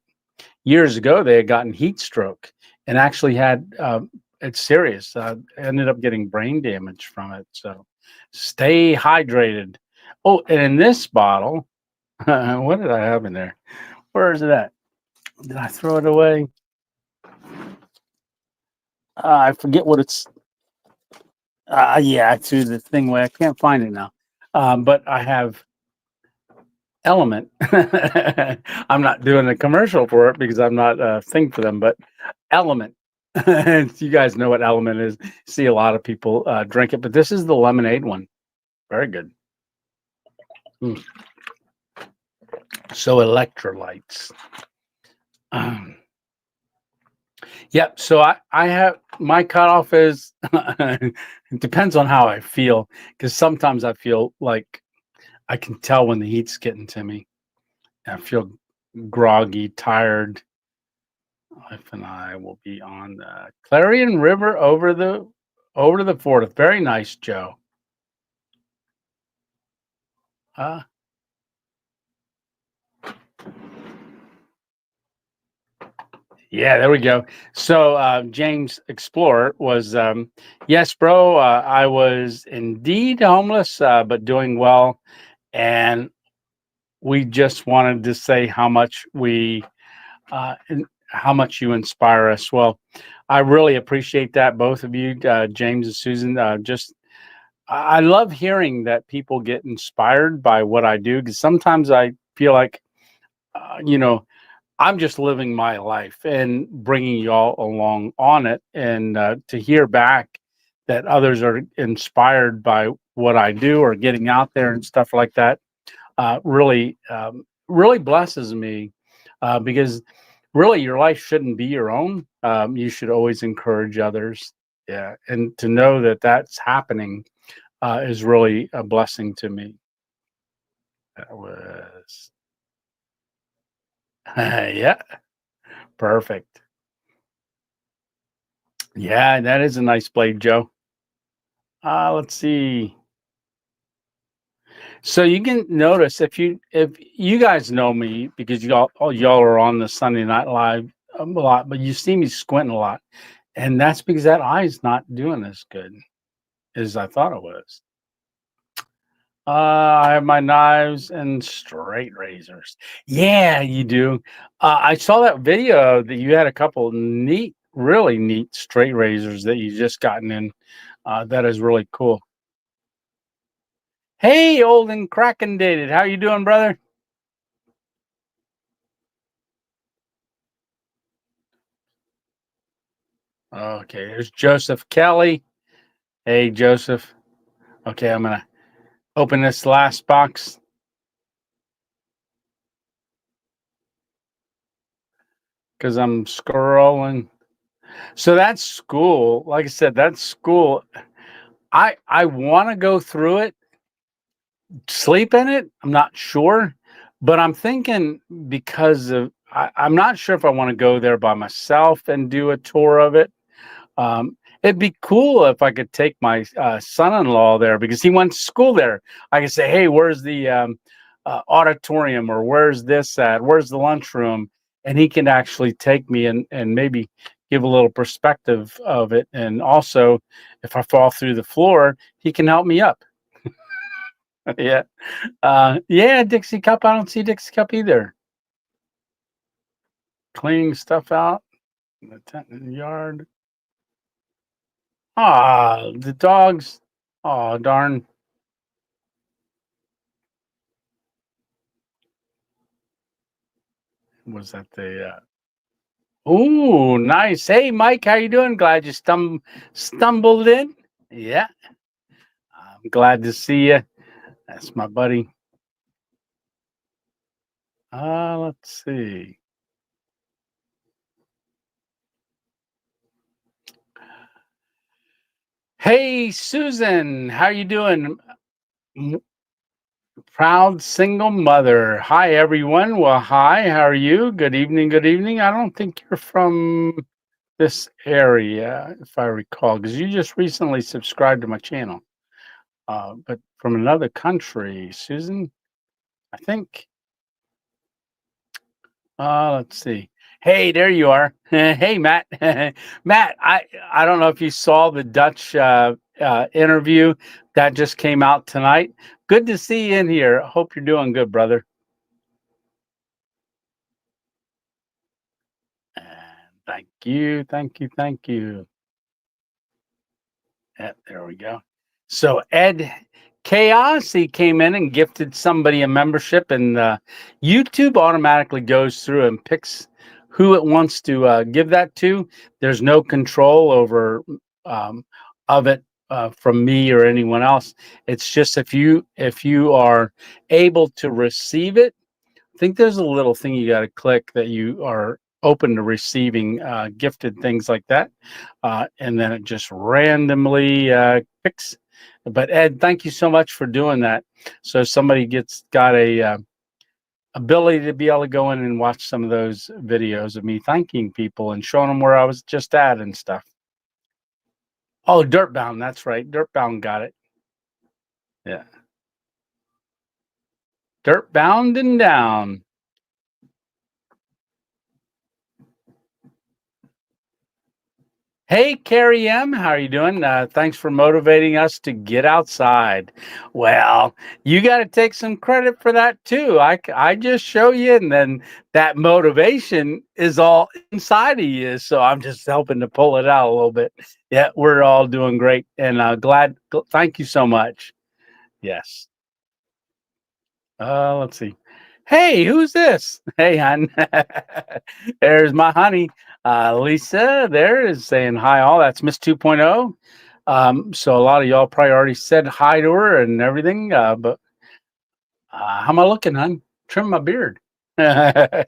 Speaker 1: years ago they had gotten heat stroke and actually had it's serious. Ended up getting brain damage from it. So stay hydrated. Oh, and in this bottle, what did I have in there? Where is it at? Did I throw it away? I forget what it's. Yeah, to the thing where I can't find it now. But I have Element. I'm not doing a commercial for it because I'm not a thing for them, but Element. You guys know what Element is. See a lot of people drink it, but this is the lemonade one. Very good. Mm. So electrolytes. Um, Yep. So I have my cutoff is it depends on how I feel because sometimes I feel like I can tell when the heat's getting to me. I feel groggy, tired. Wife and I will be on the Clarion River over to the Fort. Very nice, Joe. Uh, yeah, there we go. So James Explorer was yes, bro. I was indeed homeless, but doing well, and we just wanted to say how much how much you inspire us. Well, I really appreciate that, both of you, James and Susan. Just I love hearing that people get inspired by what I do because sometimes I feel like, you know, I'm just living my life and bringing y'all along on it, and to hear back that others are inspired by what I do or getting out there and stuff like that really blesses me because really your life shouldn't be your own. You should always encourage others. Yeah, and to know that that's happening is really a blessing to me. That was yeah, perfect. Yeah, that is a nice blade, Joe. Let's see. So you can notice if you guys know me because y'all are on the Sunday Night Live a lot, but you see me squinting a lot. And that's because that eye's not doing as good as I thought it was. I have my knives and straight razors. Yeah, you do. I saw that video that you had a couple neat, really neat straight razors that you just gotten in. That is really cool. Hey, old and cracking dated. How you doing, brother? Okay, there's Joseph Kelly. Hey, Joseph. Okay, I'm gonna open this last box because I'm scrolling. So that's school. Like I said, that's school. I want to go through it, sleep in it. I'm not sure, but I'm thinking because I'm not sure if I want to go there by myself and do a tour of it. It'd be cool if I could take my son-in-law there because he went to school there. I could say, "Hey, where's the auditorium, or where's this at? Where's the lunchroom?" And he can actually take me and maybe give a little perspective of it. And also, if I fall through the floor, he can help me up. Yeah, yeah. Dixie cup. I don't see Dixie cup either. Cleaning stuff out in the tent in the yard. Ah, the dogs. Oh, darn. Was that the oh, nice. Hey, Mike, how you doing? Glad you stumbled in. Yeah, I'm glad to see you. That's my buddy. Let's see. Hey, Susan, how you doing? M- Proud single mother. Hi, everyone. Well, hi. How are you? Good evening. Good evening. I don't think you're from this area, if I recall, because you just recently subscribed to my channel. But from another country, Susan, I think. Let's see. Hey, there you are. Hey, Matt. Matt, I don't know if you saw the Dutch interview that just came out tonight. Good to see you in here. Hope you're doing good, brother. And thank you, thank you, thank you. Yeah, there we go. So Ed Chaos, he came in and gifted somebody a membership, and YouTube automatically goes through and picks who it wants to give that to. There's no control over um, of it from me or anyone else. It's just if you are able to receive it. I think there's a little thing you got to click that you are open to receiving gifted things like that, and then it just randomly picks. But Ed, thank you so much for doing that. So somebody got a ability to be able to go in and watch some of those videos of me thanking people and showing them where I was just at and stuff. Oh, Dirtbound, that's right. Dirtbound got it. Yeah, Dirtbound and down. Hey, Carrie M, how are you doing? Thanks for motivating us to get outside. Well, you got to take some credit for that too. I just show you, and then that motivation is all inside of you. So I'm just helping to pull it out a little bit. Yeah, we're all doing great, and thank you so much. Yes. Let's see. Hey, who's this? Hey, hon. There's my honey. Lisa there is saying hi, all. That's Miss 2.0. So a lot of y'all probably already said hi to her and everything. But how am I looking, hon? Trim my beard. Yeah.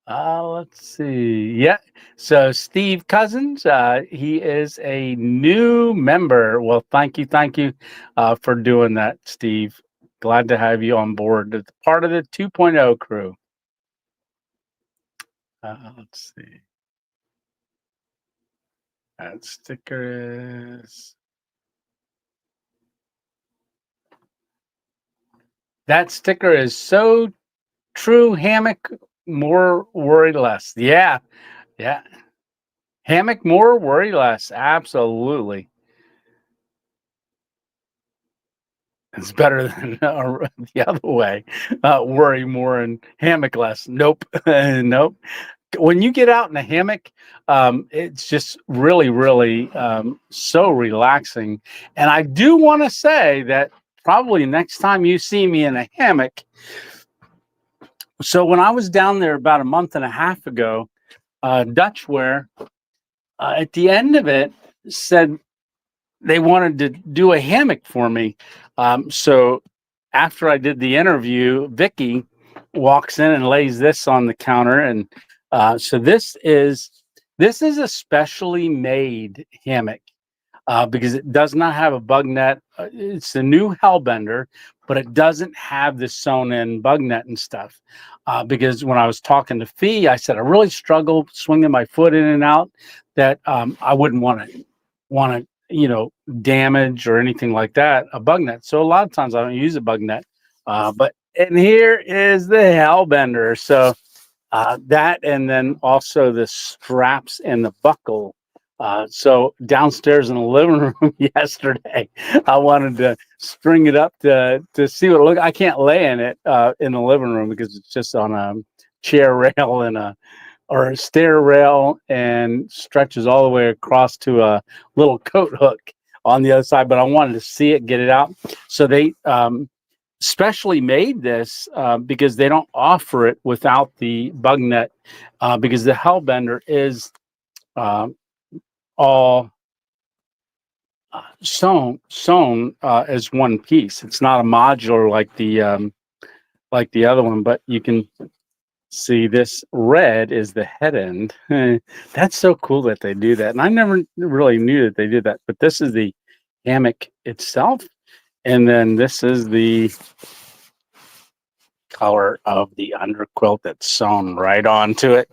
Speaker 1: Let's see. Yeah. So Steve Cousins, he is a new member. Well, thank you for doing that, Steve. Glad to have you on board. It's part of the 2.0 crew. Let's see. That sticker is. That sticker is so true. Hammock, more, worry less. Yeah. Yeah. Hammock, more, worry less. Absolutely. It's better than the other way. Worry more and hammock less. Nope. Nope. When you get out in a hammock, it's just really, really so relaxing. And I do want to say that probably next time you see me in a hammock. So when I was down there about a month and a half ago, Dutchware, at the end of it, said they wanted to do a hammock for me. So after I did the interview, Vicky walks in and lays this on the counter, and so this is a specially made hammock because it does not have a bug net. It's a new Hellbender, but it doesn't have the sewn-in bug net and stuff. Because when I was talking to Fee, I said I really struggle swinging my foot in and out. That I wouldn't want to damage or anything like that, a bug net. So a lot of times I don't use a bug net. But and here is the Hellbender. So that, and then also the straps and the buckle. So downstairs in the living room yesterday, I wanted to string it up to see what it looked. I can't lay in it in the living room because it's just on a chair rail or a stair rail and stretches all the way across to a little coat hook on the other side. But I wanted to see it, get it out. So they specially made this because they don't offer it without the bug net because the Hellbender is all sewn as one piece. It's not a modular like the other one, but you can see this red is the head end. That's so cool that they do that. And I never really knew that they did that, but this is the hammock itself. And then this is the color of the underquilt that's sewn right onto it.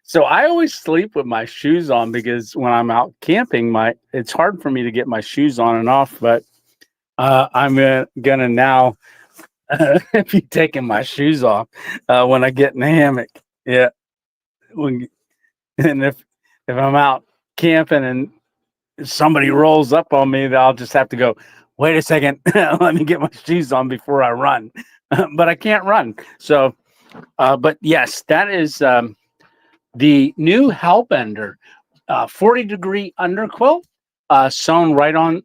Speaker 1: So I always sleep with my shoes on because when I'm out camping, it's hard for me to get my shoes on and off. But I'm gonna now be taking my shoes off when I get in the hammock. Yeah, and if I'm out camping and somebody rolls up on me, I'll just have to go, wait a second, let me get my shoes on before I run. But I can't run. So, but yes, that is the new Hellbender. 40-degree underquilt sewn right on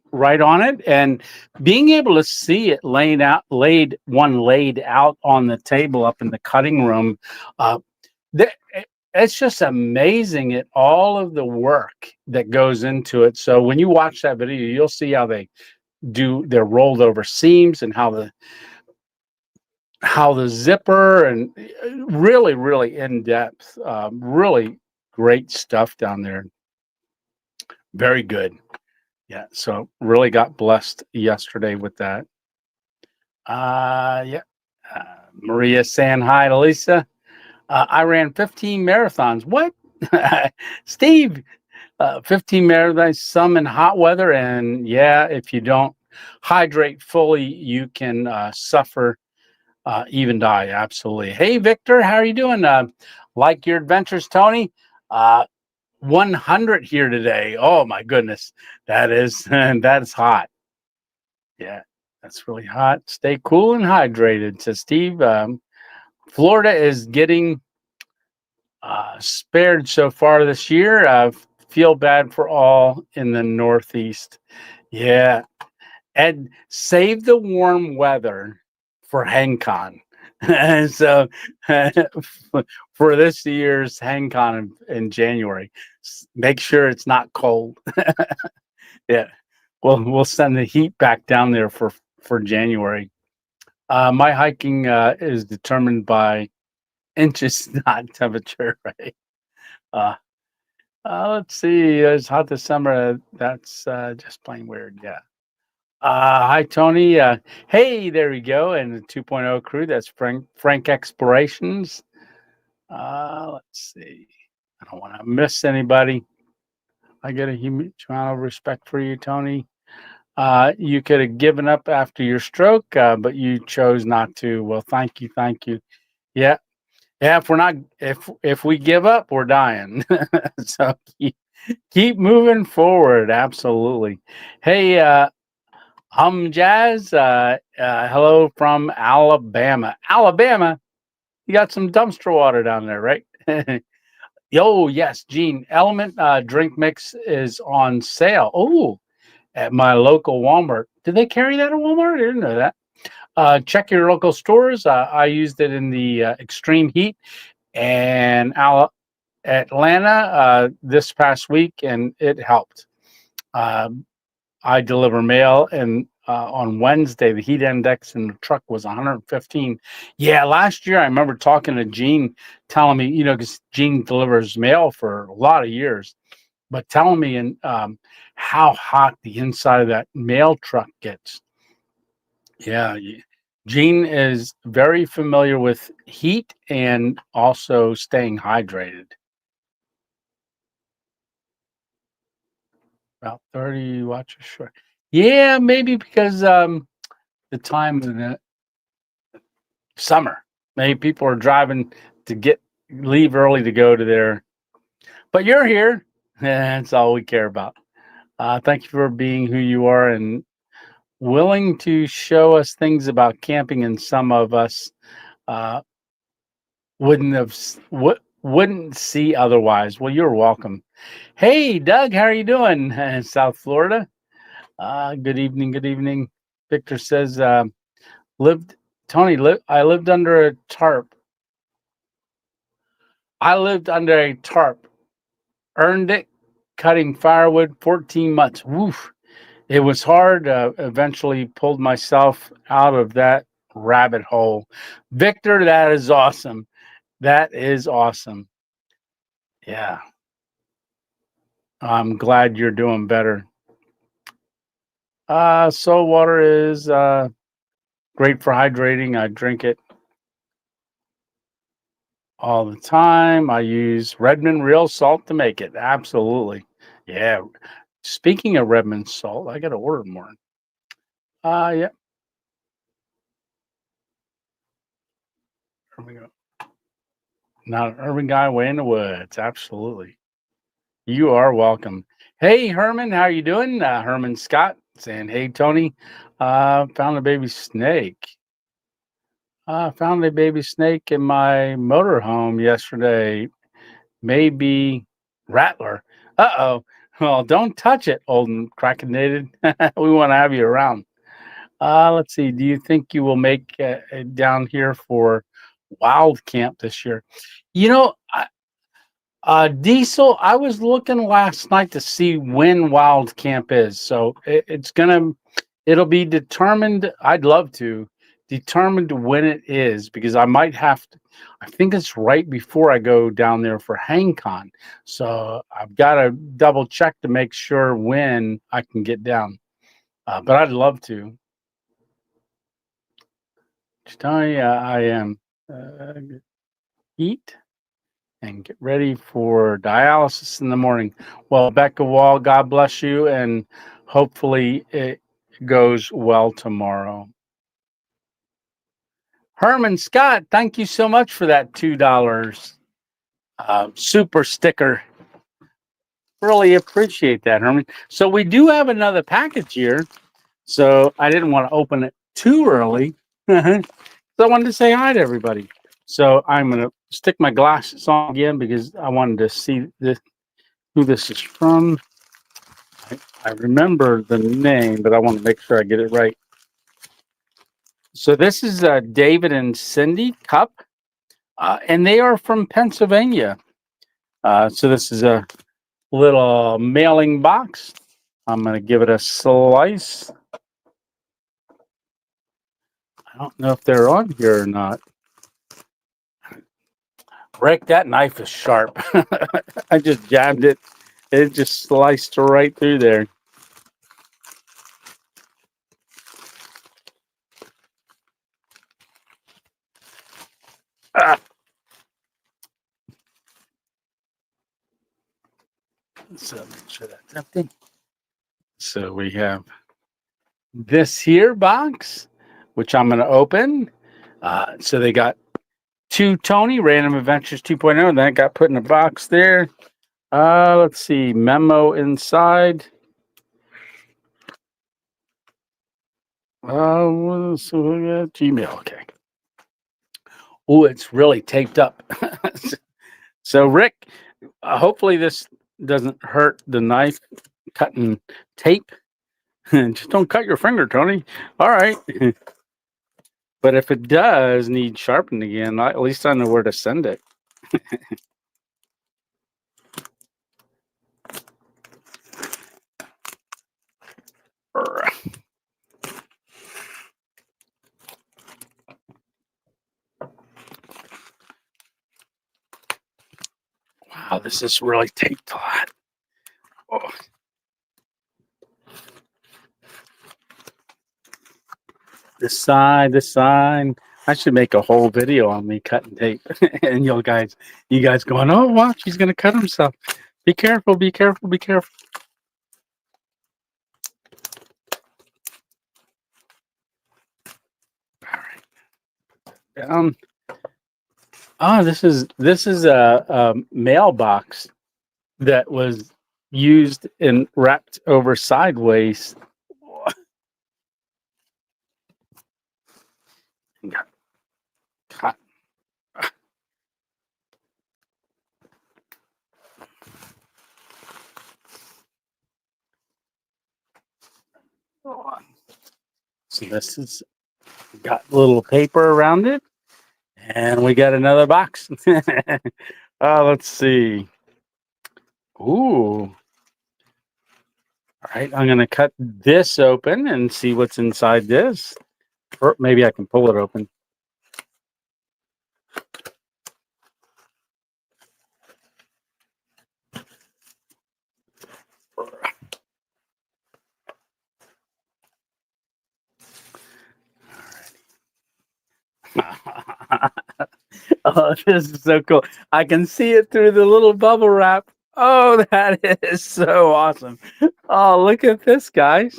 Speaker 1: it, and being able to see it laid out on the table up in the cutting room. Uh, it's just amazing at all of the work that goes into it. So when you watch that video, you'll see how they do their rolled over seams and how the zipper and really, really in depth, really great stuff down there. Very good. Yeah. So really got blessed yesterday with that. Yeah. Maria saying hi to Lisa. I ran 15 marathons. What? Steve, 15 marathons, some in hot weather. And yeah, if you don't hydrate fully, you can suffer, even die. Absolutely. Hey, Victor, how are you doing? Like your adventures, Tony? Uh, 100 here today. Oh my goodness, that is that is hot. Yeah, that's really hot. Stay cool and hydrated, says Steve. Florida is getting spared so far this year. Feel bad for all in the Northeast. Yeah, and save the warm weather for HangCon. And so for this year's HangCon in January, make sure it's not cold. Yeah, we'll send the heat back down there for January. My hiking is determined by inches, not temperature. Right. Uh, let's see. It's hot this summer. That's just plain weird. Yeah. Hi, Tony. Hey, there we go. And the 2.0 crew. That's Frank Explorations. Let's see. I don't want to miss anybody. I get a huge amount of respect for you, Tony. You could have given up after your stroke, but you chose not to. Well, thank you. Yeah, yeah. If we give up, we're dying. So keep moving forward. Absolutely. Hey, Jazz. Hello from Alabama. Alabama, you got some dumpster water down there, right? Yo, yes, Gene. Element drink mix is on sale. Oh, at my local Walmart. Do they carry that at Walmart? I didn't know that. Check your local stores. I used it in the extreme heat and Atlanta this past week, and it helped. Um, I deliver mail, and on Wednesday, the heat index in the truck was 115. Yeah, last year I remember talking to Gene, telling me, because Gene delivers mail for a lot of years, but telling me how hot the inside of that mail truck gets. Yeah, Gene is very familiar with heat and also staying hydrated. About 30 watches short. Yeah, maybe because the time of the summer. Maybe people are driving to leave early to go to their. But you're here. That's all we care about. Thank you for being who you are and willing to show us things about camping, and some of us uh, wouldn't see otherwise. Well, you're welcome. Hey, Doug, how are you doing in South Florida? Good evening. Good evening. Victor says, lived Tony. I lived under a tarp. I lived under a tarp. Earned it cutting firewood 14 months. Woof. It was hard. Eventually pulled myself out of that rabbit hole. Victor, that is awesome. That is awesome. Yeah. I'm glad you're doing better. Salt water is great for hydrating. I drink it all the time. I use Redmond real salt to make it. Absolutely. Yeah. Speaking of Redmond salt, I got to order more. Yeah. Here we go. Not an urban guy way in the woods. Absolutely. You are welcome. Hey, Herman, how you doing? Herman Scott saying, hey, Tony, found a baby snake. Found a baby snake in my motorhome yesterday. Maybe rattler. Uh-oh. Well, don't touch it, old and crackinated. We want to have you around. Let's see. Do you think you will make it down here for Wild Camp this year? You know, Diesel, I was looking last night to see when Wild Camp is. So it'll be determined. I'd love to determined when it is because I might have to. I think it's right before I go down there for HangCon. So I've got to double check to make sure when I can get down. But I'd love to. I am eat and get ready for dialysis in the morning. Well, Becca Wall, God bless you, and hopefully it goes well tomorrow. Herman Scott, thank you so much for that $2 super sticker. Really appreciate that, Herman. So we do have another package here. So I didn't want to open it too early. So I wanted to say hi to everybody. So I'm going to stick my glasses on again because I wanted to see who this is from. I remember the name, but I want to make sure I get it right. So this is David and Cindy Cup, and they are from Pennsylvania. So this is a little mailing box. I'm going to give it a slice. I don't know if they're on here or not. Rick, that knife is sharp. I just jabbed it. It just sliced right through there. Ah. So make sure that's empty. So we have this here box, which I'm going to open. So they got two Tony Random Adventures 2.0. That got put in a box there. Let's see, memo inside. So we got Gmail. Okay. Oh, it's really taped up. So Rick, hopefully this doesn't hurt the knife cutting tape. Just don't cut your finger, Tony. All right. But if it does need sharpened again, at least I know where to send it. Wow, this is really taped a lot. Oh. This side. I should make a whole video on me cutting tape, and you guys going, oh, watch, he's gonna cut himself. Be careful, be careful, be careful. All right. Oh, this is a mailbox that was used and wrapped over sideways. Got cut. So this is got a little paper around it, and we got another box. Let's see. Ooh. All right, I'm gonna cut this open and see what's inside this. Or maybe I can pull it open. Oh, this is so cool. I can see it through the little bubble wrap. Oh, that is so awesome. Oh, look at this, guys.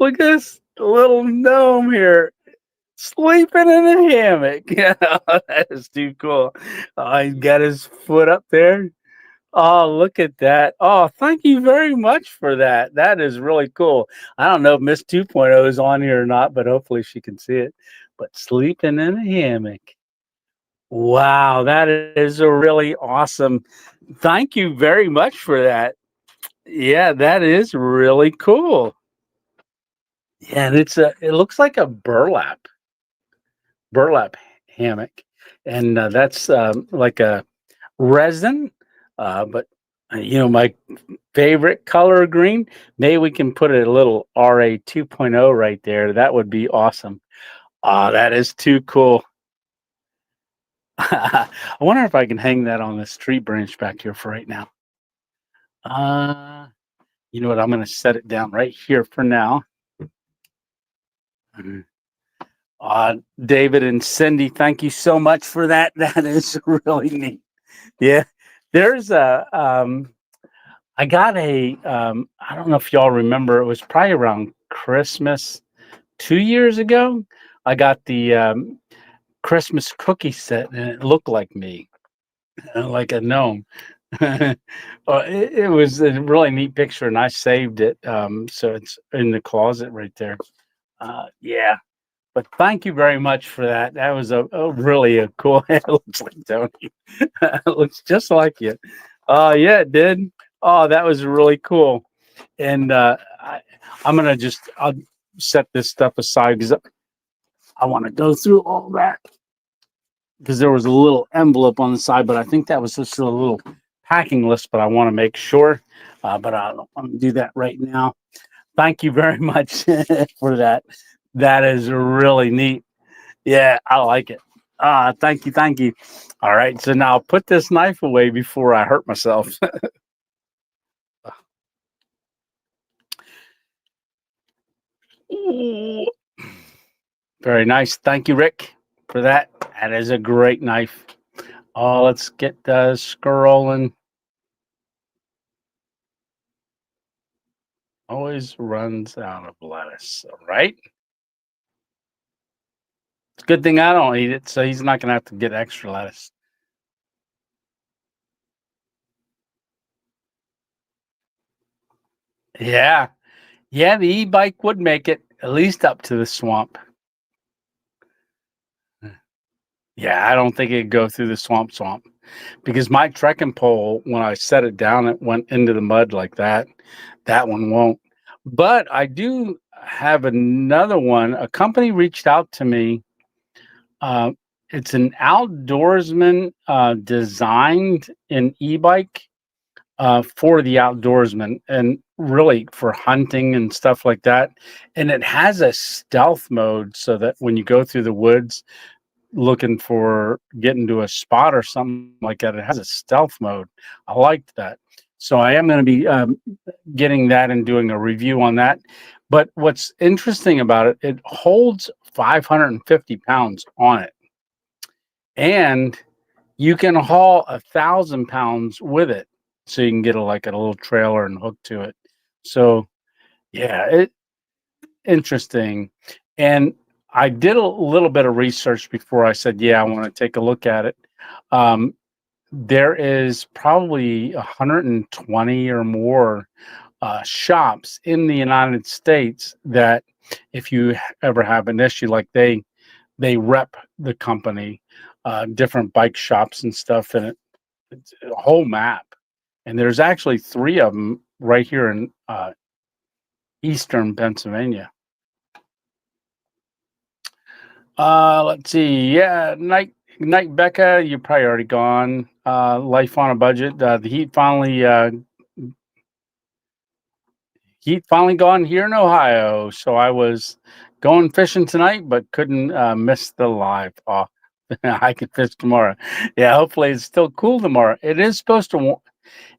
Speaker 1: Look at this little gnome here sleeping in a hammock. Yeah, that is too cool. Oh, he's got his foot up there. Oh, look at that. Oh, thank you very much for that. That is really cool. I don't know if Miss 2.0 is on here or not, but hopefully she can see it. But sleeping in a hammock. Wow, that is a really awesome. Thank you very much for that. Yeah, that is really cool. Yeah, and it looks like a burlap hammock, and that's like a resin. But my favorite color green. Maybe we can put a little RA 2.0 right there. That would be awesome. Ah, that is too cool. I wonder if I can hang that on this tree branch back here for right now. Uh, you know what? I'm going to set it down right here for now. Mhm. David and Cindy, thank you so much for that. That is really neat. Yeah, there's I got I don't know if y'all remember, it was probably around Christmas 2 years ago. I got the Christmas cookie set and it looked like me, like a gnome. It was a really neat picture and I saved it. So it's in the closet right there. Yeah. But thank you very much for that. That was a really a cool. It looks like Tony. It looks just like you. Yeah, it did. Oh, that was really cool. And I'm gonna I'll set this stuff aside because I want to go through all that because there was a little envelope on the side, but I think that was just a little packing list. But I want to make sure. But I don't want to do that right now. Thank you very much for that. That is really neat. Yeah, I like it. Thank you, thank you. All right, so now I'll put this knife away before I hurt myself. Ooh, very nice. Thank you, Rick, for that. That is a great knife. Oh, let's get scrolling. Always runs out of lettuce. All right. It's a good thing I don't eat it, so he's not going to have to get extra lettuce. Yeah. Yeah, the e-bike would make it at least up to the swamp. Yeah, I don't think it'd go through the swamp because my trekking pole, when I set it down, it went into the mud like that. That one won't. But I do have another one. A company reached out to me. Uh, it's an outdoorsman designed an e-bike for the outdoorsman and really for hunting and stuff like that. And it has a stealth mode so that when you go through the woods, looking for getting to a spot or something like that. It has a stealth mode. I liked that. So I am going to be getting that and doing a review on that. But what's interesting about it, it holds 550 pounds on it. And you can haul 1,000 pounds with it. So you can get like a little trailer and hook to it. So yeah, it interesting. And I did a little bit of research before I said, yeah, I want to take a look at it. Um, there is probably 120 or more shops in the United States that if you ever have an issue, like they rep the company, different bike shops and stuff, and it's a whole map. And there's actually three of them right here in eastern Pennsylvania. Let's see. Yeah, Night Becca, you're probably already gone. Life on a budget. The heat finally gone here in Ohio. So I was going fishing tonight, but couldn't miss the live. Oh, I could fish tomorrow. Yeah, hopefully it's still cool tomorrow. It is supposed to.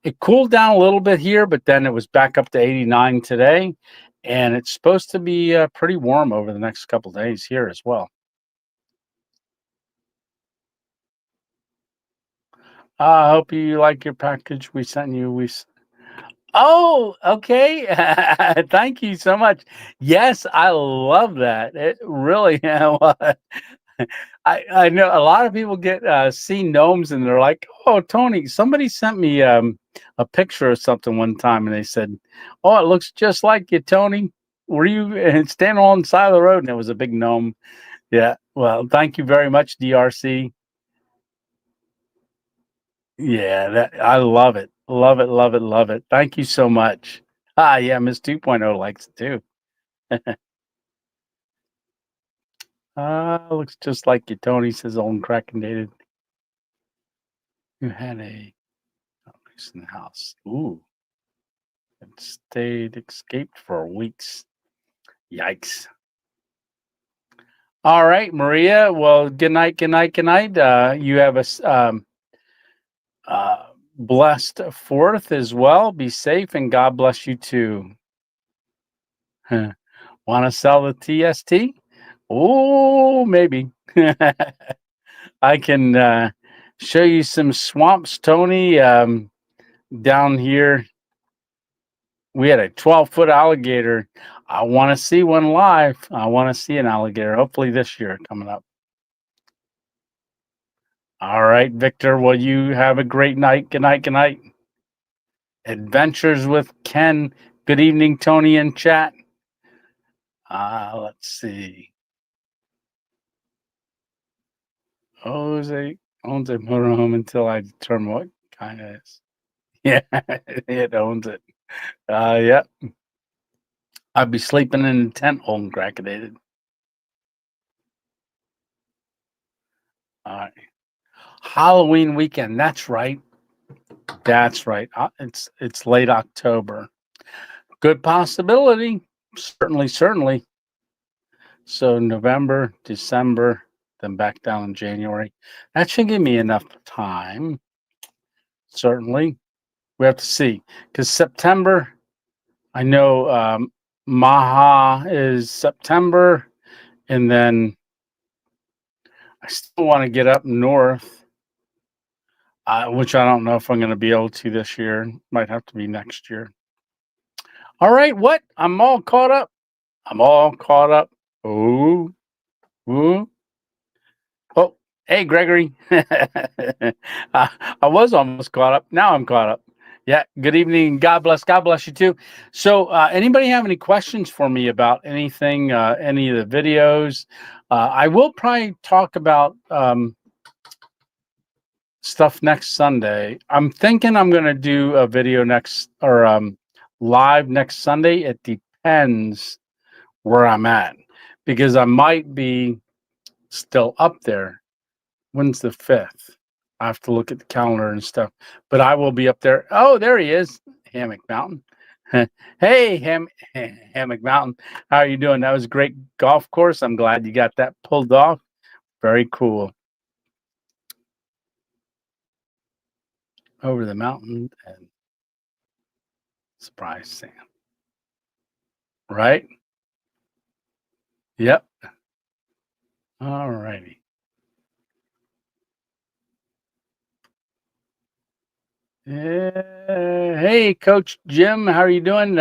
Speaker 1: It cooled down a little bit here, but then it was back up to 89 today, and it's supposed to be pretty warm over the next couple days here as well. I hope you like your package we sent you. Oh, okay. Thank you so much. Yes, I love that. It really I know a lot of people get see gnomes and they're like, "Oh, Tony, somebody sent me a picture of something one time and they said, "Oh, it looks just like you, Tony. Were you standing on the side of the road?" And it was a big gnome. Yeah. Well, thank you very much, DRC. Yeah, that I love it. Love it, love it, love it. Thank you so much. Ah, yeah, Miss 2.0 likes it too. Looks just like you. Tony says old and cracking dated. You had a place in the house. Ooh, and escaped for weeks. Yikes. All right, Maria. Well, good night, good night, good night. You have blessed fourth as well. Be safe and God bless you too. Want to sell the TST? Oh, maybe. I can show you some swamps, Tony. Down here, we had a 12-foot alligator. I want to see one live. I want to see an alligator. Hopefully this year coming up. All right, Victor. Well, you have a great night. Good night. Good night. Adventures with Ken. Good evening, Tony in chat. Let's see. Jose owns a motorhome until I determine what kind it is. Yeah, it owns it. Yeah. I'd be sleeping in a tent old and crackedated. All right. Halloween weekend. That's right. That's right. It's late October. Good possibility. Certainly, certainly. So November, December, then back down in January. That should give me enough time. Certainly. We have to see. Because September, I know Maha is September, and then I still want to get up north, which I don't know if I'm going to be able to this year. Might have to be next year. All right, what? I'm all caught up. I'm all caught up. Oh, ooh. Oh, hey, Gregory. I was almost caught up. Now I'm caught up. Yeah. Good evening. God bless. God bless you too. So, anybody have any questions for me about anything, any of the videos? I will probably talk about stuff next Sunday. I'm thinking I'm going to do a video next or live next Sunday. It depends where I'm at because I might be still up there. When's the 5th? I have to look at the calendar and stuff, but I will be up there. Oh, there he is, Hammock Mountain. Hey, Hammock Mountain. How are you doing? That was a great golf course. I'm glad you got that pulled off. Very cool. Over the mountain and surprise Sam. Right? Yep. All righty. Hey, Coach Jim, how are you doing?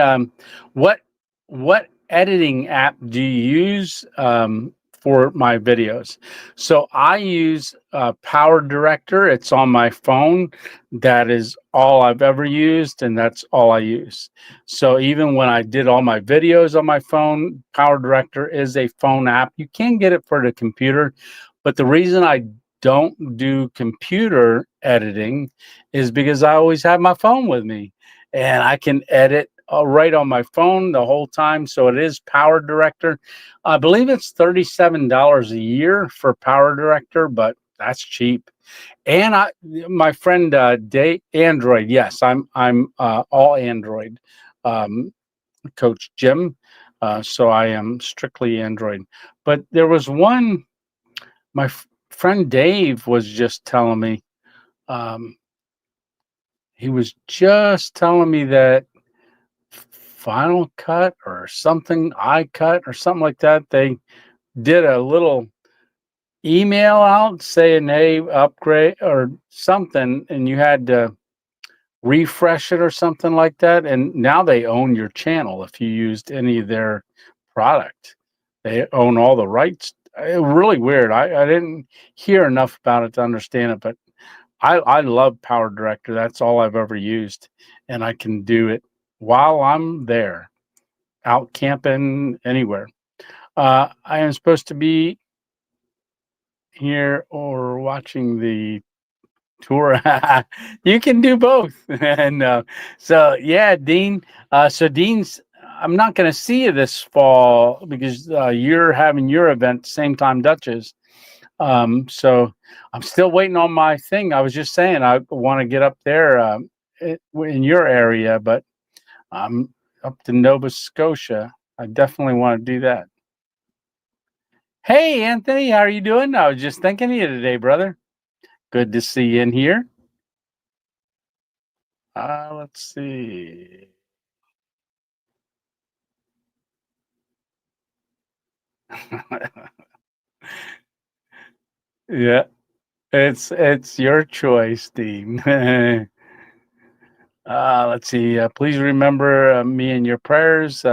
Speaker 1: What what editing app do you use for my videos? So I use Power Director. It's on my phone. That is all I've ever used, and that's all I use. So even when I did all my videos on my phone, Power Director is a phone app. You can get it for the computer, but the reason I don't do computer editing is because I always have my phone with me and I can edit right on my phone the whole time. So it is Power Director. I believe it's $37 a year for Power Director, but that's cheap. And my friend Dave, Android. Yes, I'm all Android, um, Coach Jim. So I am strictly Android. But there was one. My friend Dave was just telling me. Um, he was just telling me that Final Cut or something, iCut or something like that, they did a little email out saying, hey, upgrade or something, and you had to refresh it or something like that. And now they own your channel if you used any of their product. They own all the rights. Really weird. I didn't hear enough about it to understand it, but I love Power Director. That's all I've ever used, and I can do it while I'm there, out camping, anywhere. I am supposed to be here or watching the tour. You can do both. And so, yeah, Dean. So, Dean's, I'm not going to see you this fall because you're having your event same time Dutch is. So, I'm still waiting on my thing. I was just saying I want to get up there in your area, but I'm up to Nova Scotia. I definitely want to do that. Hey, Anthony, how are you doing? I was just thinking of you today, brother. Good to see you in here. Let's see. Yeah, it's your choice, Dean. Let's see. Please remember me in your prayers.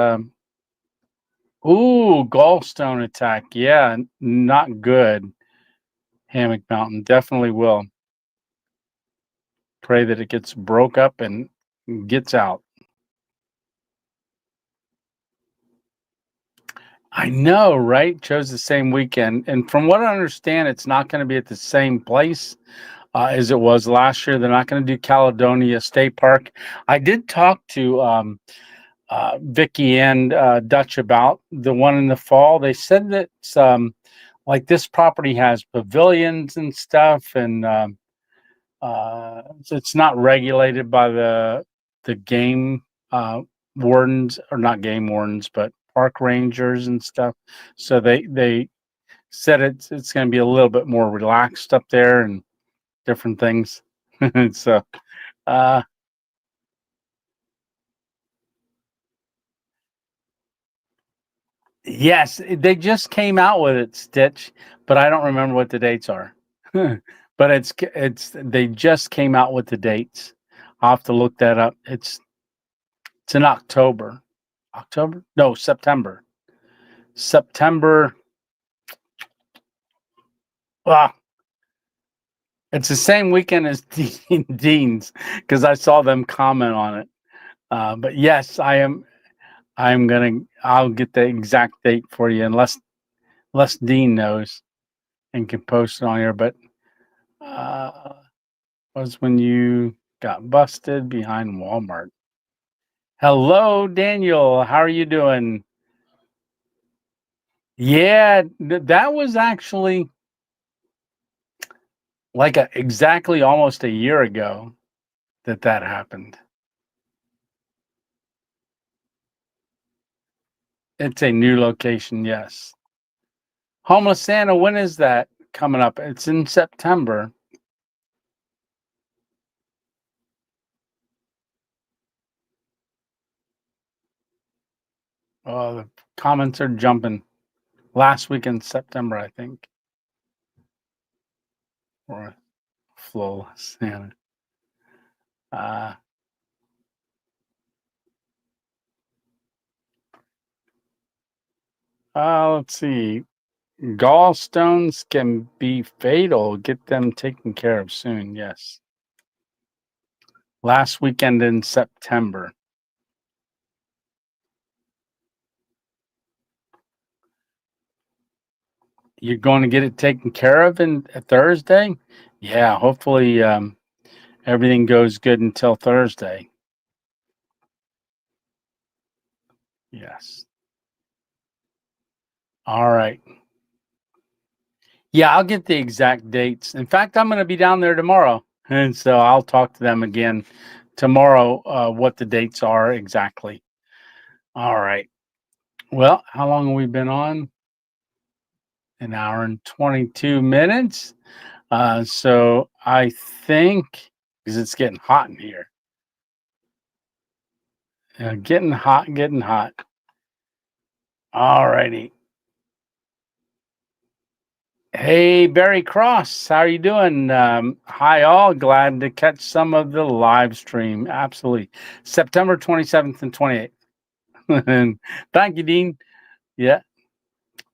Speaker 1: Ooh, gallstone attack. Yeah, not good. Hammock Mountain definitely will. Pray that it gets broke up and gets out. I know, right? Chose the same weekend, and from what I understand, it's not going to be at the same place as it was last year. They're not going to do Caledonia State Park. I did talk to Vicky and Dutch about the one in the fall. They said that like this property has pavilions and stuff, and so it's not regulated by the game wardens, or not game wardens, but park rangers and stuff. So they said it's going to be a little bit more relaxed up there and different things. So uh, yes, they just came out with it, Stitch, but I don't remember what the dates are. But it's they just came out with the dates. I'll have to look that up. It's in October. October? No, September. September. Well, it's the same weekend as Dean's because I saw them comment on it. But yes, I am. I'm gonna. I'll get the exact date for you, unless Dean knows and can post it on here. But uh, was when you got busted behind Walmart. Hello, Daniel. How are you doing? Yeah, that was actually like exactly almost a year ago that happened. It's a new location, yes. Homeless Santa, when is that coming up? It's in September. Oh, the comments are jumping. Last week in September, I think, or flawless Santa. Uh, let's see. Gallstones can be fatal. Get them taken care of soon. Yes. Last weekend in September. You're going to get it taken care of in Thursday? Yeah, hopefully everything goes good until Thursday. Yes. All right. Yeah, I'll get the exact dates. In fact, I'm going to be down there tomorrow. And so I'll talk to them again tomorrow what the dates are exactly. All right. Well, how long have we been on? An hour and 22 minutes. So I think, because it's getting hot in here, getting hot, getting hot. All righty. Hey, Barry Cross, how are you doing? Hi, all. Glad to catch some of the live stream. Absolutely. September 27th and 28th. And thank you, Dean. Yeah,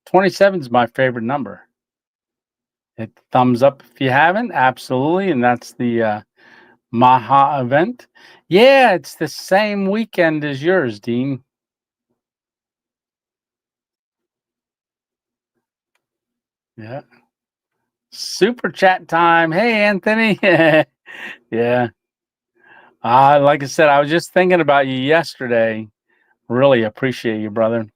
Speaker 1: 27 is my favorite number. Hit thumbs up if you haven't. Absolutely. And that's the Maha event. Yeah, it's the same weekend as yours, Dean. Yeah. Super chat time. Hey, Anthony. Yeah. Like I said, I was just thinking about you yesterday. Really appreciate you, brother.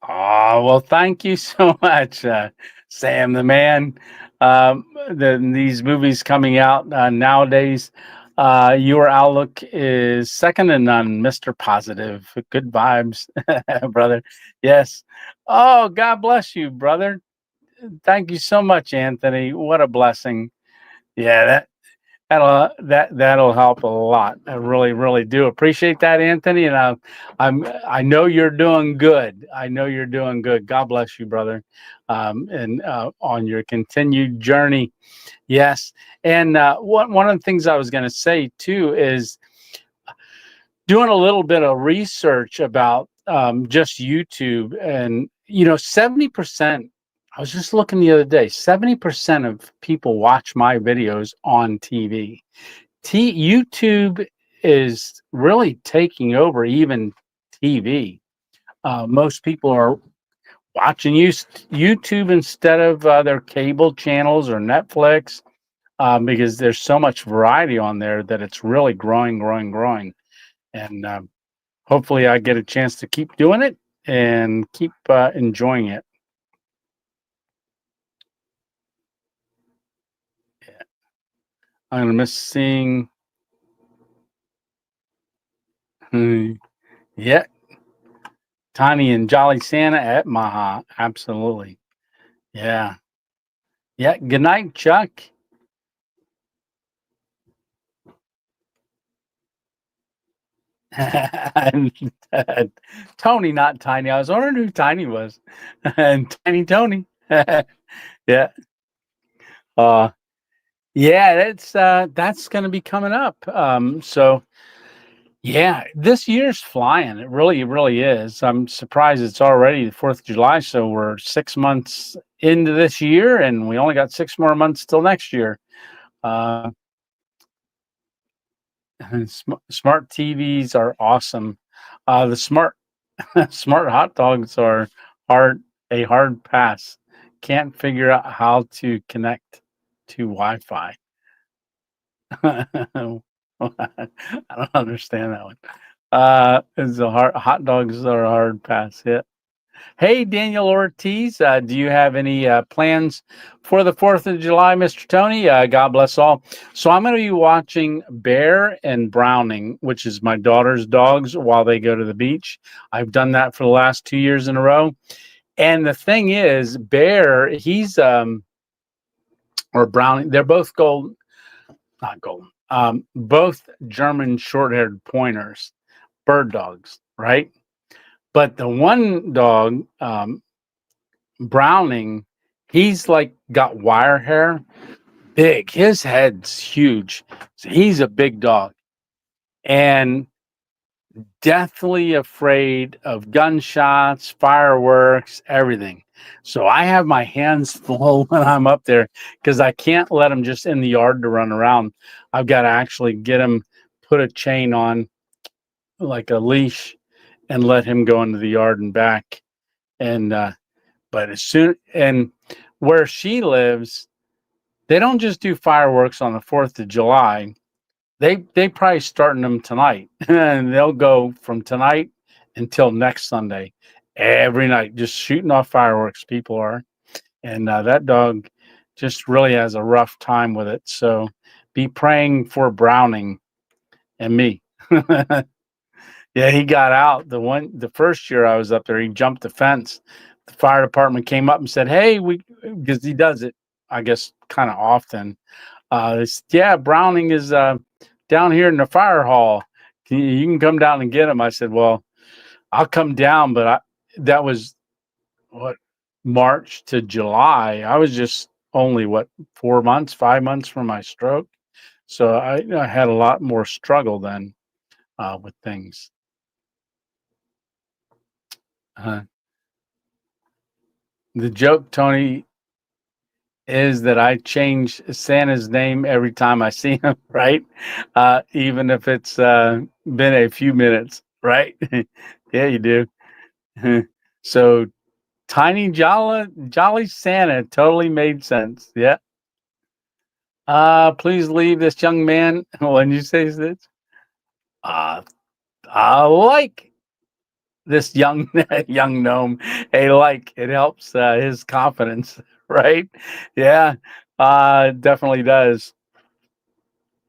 Speaker 1: Oh, well, thank you so much, Sam, the man. These movies coming out nowadays, your outlook is second to none, Mr. Positive. Good vibes, brother. Yes. Oh, God bless you, brother. Thank you so much, Anthony. What a blessing. Yeah, that'll help a lot. I really, really do appreciate that, Anthony. And I know you're doing good. I know you're doing good. God bless you, brother. And on your continued journey. Yes. And one of the things I was going to say too is doing a little bit of research about just YouTube, and 70%. I was just looking the other day. 70% of people watch my videos on TV. YouTube is really taking over even TV. Most people are watching YouTube instead of their cable channels or Netflix, because there's so much variety on there that it's really growing, growing, growing. And hopefully, I get a chance to keep doing it and keep enjoying it. I'm gonna miss seeing. Yeah, Tiny and Jolly Santa at Maha. Absolutely. Yeah. Yeah. Good night, Chuck. And, Tony, not Tiny. I was wondering who Tiny was. And Tiny Tony. Yeah. Uh yeah, that's gonna be coming up. So yeah, this year's flying. It really, really is. I'm surprised it's already the 4th of July. So we're 6 months into this year and we only got 6 more months till next year. Uh smart TVs are awesome. The smart hot dogs are hard a hard pass. Can't figure out how to connect to Wi-Fi. I don't understand that one. It's a hot dogs are a hard pass. Yeah. Hey, Daniel Ortiz, do you have any plans for the 4th of July, Mr. Tony? God bless all. So I'm going to be watching Bear and Browning, which is my daughter's dogs, while they go to the beach. I've done that for the last 2 years in a row. And the thing is, Bear, he's or Browning, they're both gold, not golden, both German short-haired pointers, bird dogs, right? But the one dog, Browning, he's like got wire hair, big. His head's huge. So he's a big dog and deathly afraid of gunshots, fireworks, everything. So I have my hands full when I'm up there because I can't let him just in the yard to run around. I've got to actually get him, put a chain on, like a leash, and let him go into the yard and back. And but as soon and where she lives, they don't just do fireworks on the 4th of July. They probably starting them tonight, and they'll go from tonight until next Sunday, every night, just shooting off fireworks. People are, and that dog just really has a rough time with it. So be praying for Browning and me. Yeah, he got out the first year I was up there. He jumped the fence. The fire department came up and said, "Hey, we," because he does it, I guess, kind of often. Yeah, Browning is down here in the fire hall. You can come down and get him. I said, "Well, I'll come down," but that was what, March to July. I was just only what, 4 months, 5 months from my stroke, so I had a lot more struggle then with things. Uh, the joke, Tony, is that I change Santa's name every time I see him, right? Even if it's been a few minutes, right? Yeah, you do. So tiny jolly Santa totally made sense. Yeah. Please leave this young man. When you say this, uh, I like this young young gnome. Hey, like it helps his confidence, right? Yeah, definitely does.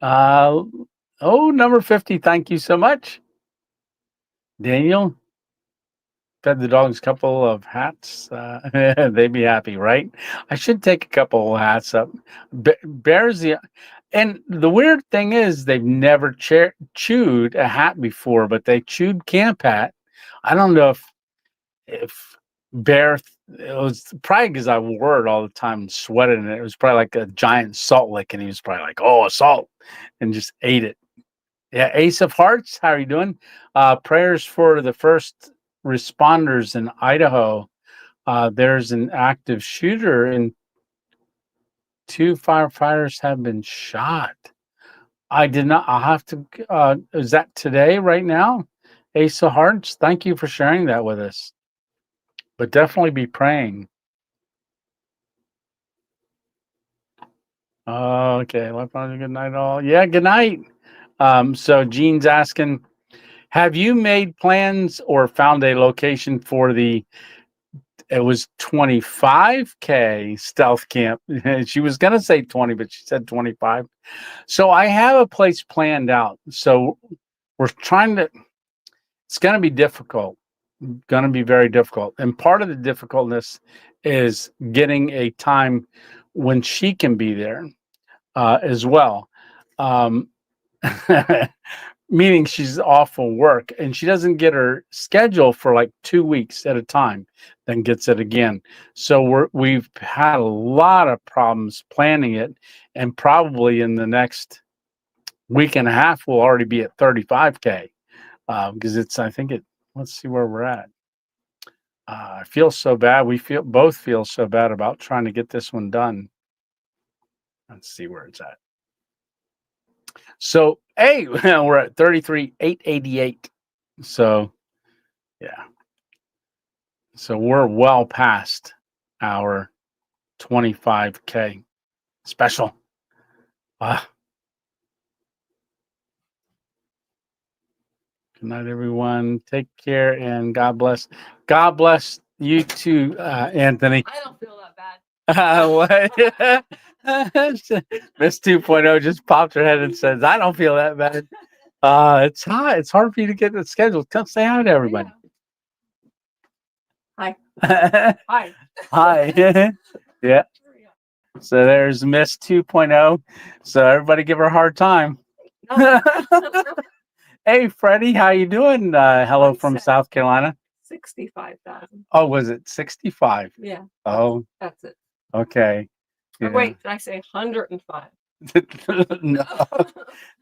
Speaker 1: Uh, oh, number 50. Thank you so much, Daniel. Fed the dogs a couple of hats. They'd be happy, right? I should take a couple of hats up. Bears, the and the weird thing is they've never chewed a hat before, but they chewed camp hat. I don't know if bear. It was probably because I wore it all the time and sweated in it. It was probably like a giant salt lick, and he was probably like, "Oh, salt," and just ate it. Yeah, Ace of Hearts, how are you doing? Prayers for the first responders in Idaho. There's an active shooter, and 2 firefighters have been shot. I did not. I'll have to. Is that today, right now? Ace of Hearts, thank you for sharing that with us. But definitely be praying. Okay, good night, all. Yeah, good night. So Gene's asking, have you made plans or found a location for it was 25K stealth camp. She was going to say 20, but she said 25. So I have a place planned out. So we're it's going to be difficult, going to be very difficult. And part of the difficultness is getting a time when she can be there as well. Um, Meaning she's off of work and she doesn't get her schedule for like 2 weeks at a time, then gets it again. So we've had a lot of problems planning it, and probably in the next week and a half we'll already be at 35K because I think let's see where we're at. I feel so bad. We both feel so bad about trying to get this one done. Let's see where it's at. So, hey, we're at 33,888. So, yeah. So we're well past our 25K special. Good night, everyone. Take care and God bless. God bless you too, Anthony.
Speaker 2: I don't feel that bad.
Speaker 1: Miss 2.0 just popped her head and says, I don't feel that bad. It's hot. It's hard for you to get the schedule. Come say hi to everybody.
Speaker 2: Yeah. Hi.
Speaker 1: Hi. Yeah. So there's Miss 2.0. So everybody give her a hard time.
Speaker 2: No.
Speaker 1: Hey, Freddie, how you doing? Hello from South Carolina.
Speaker 2: 65,000.
Speaker 1: Oh, was it 65?
Speaker 2: Yeah.
Speaker 1: Oh,
Speaker 2: that's it.
Speaker 1: Okay.
Speaker 2: Yeah. Wait, did I say 105?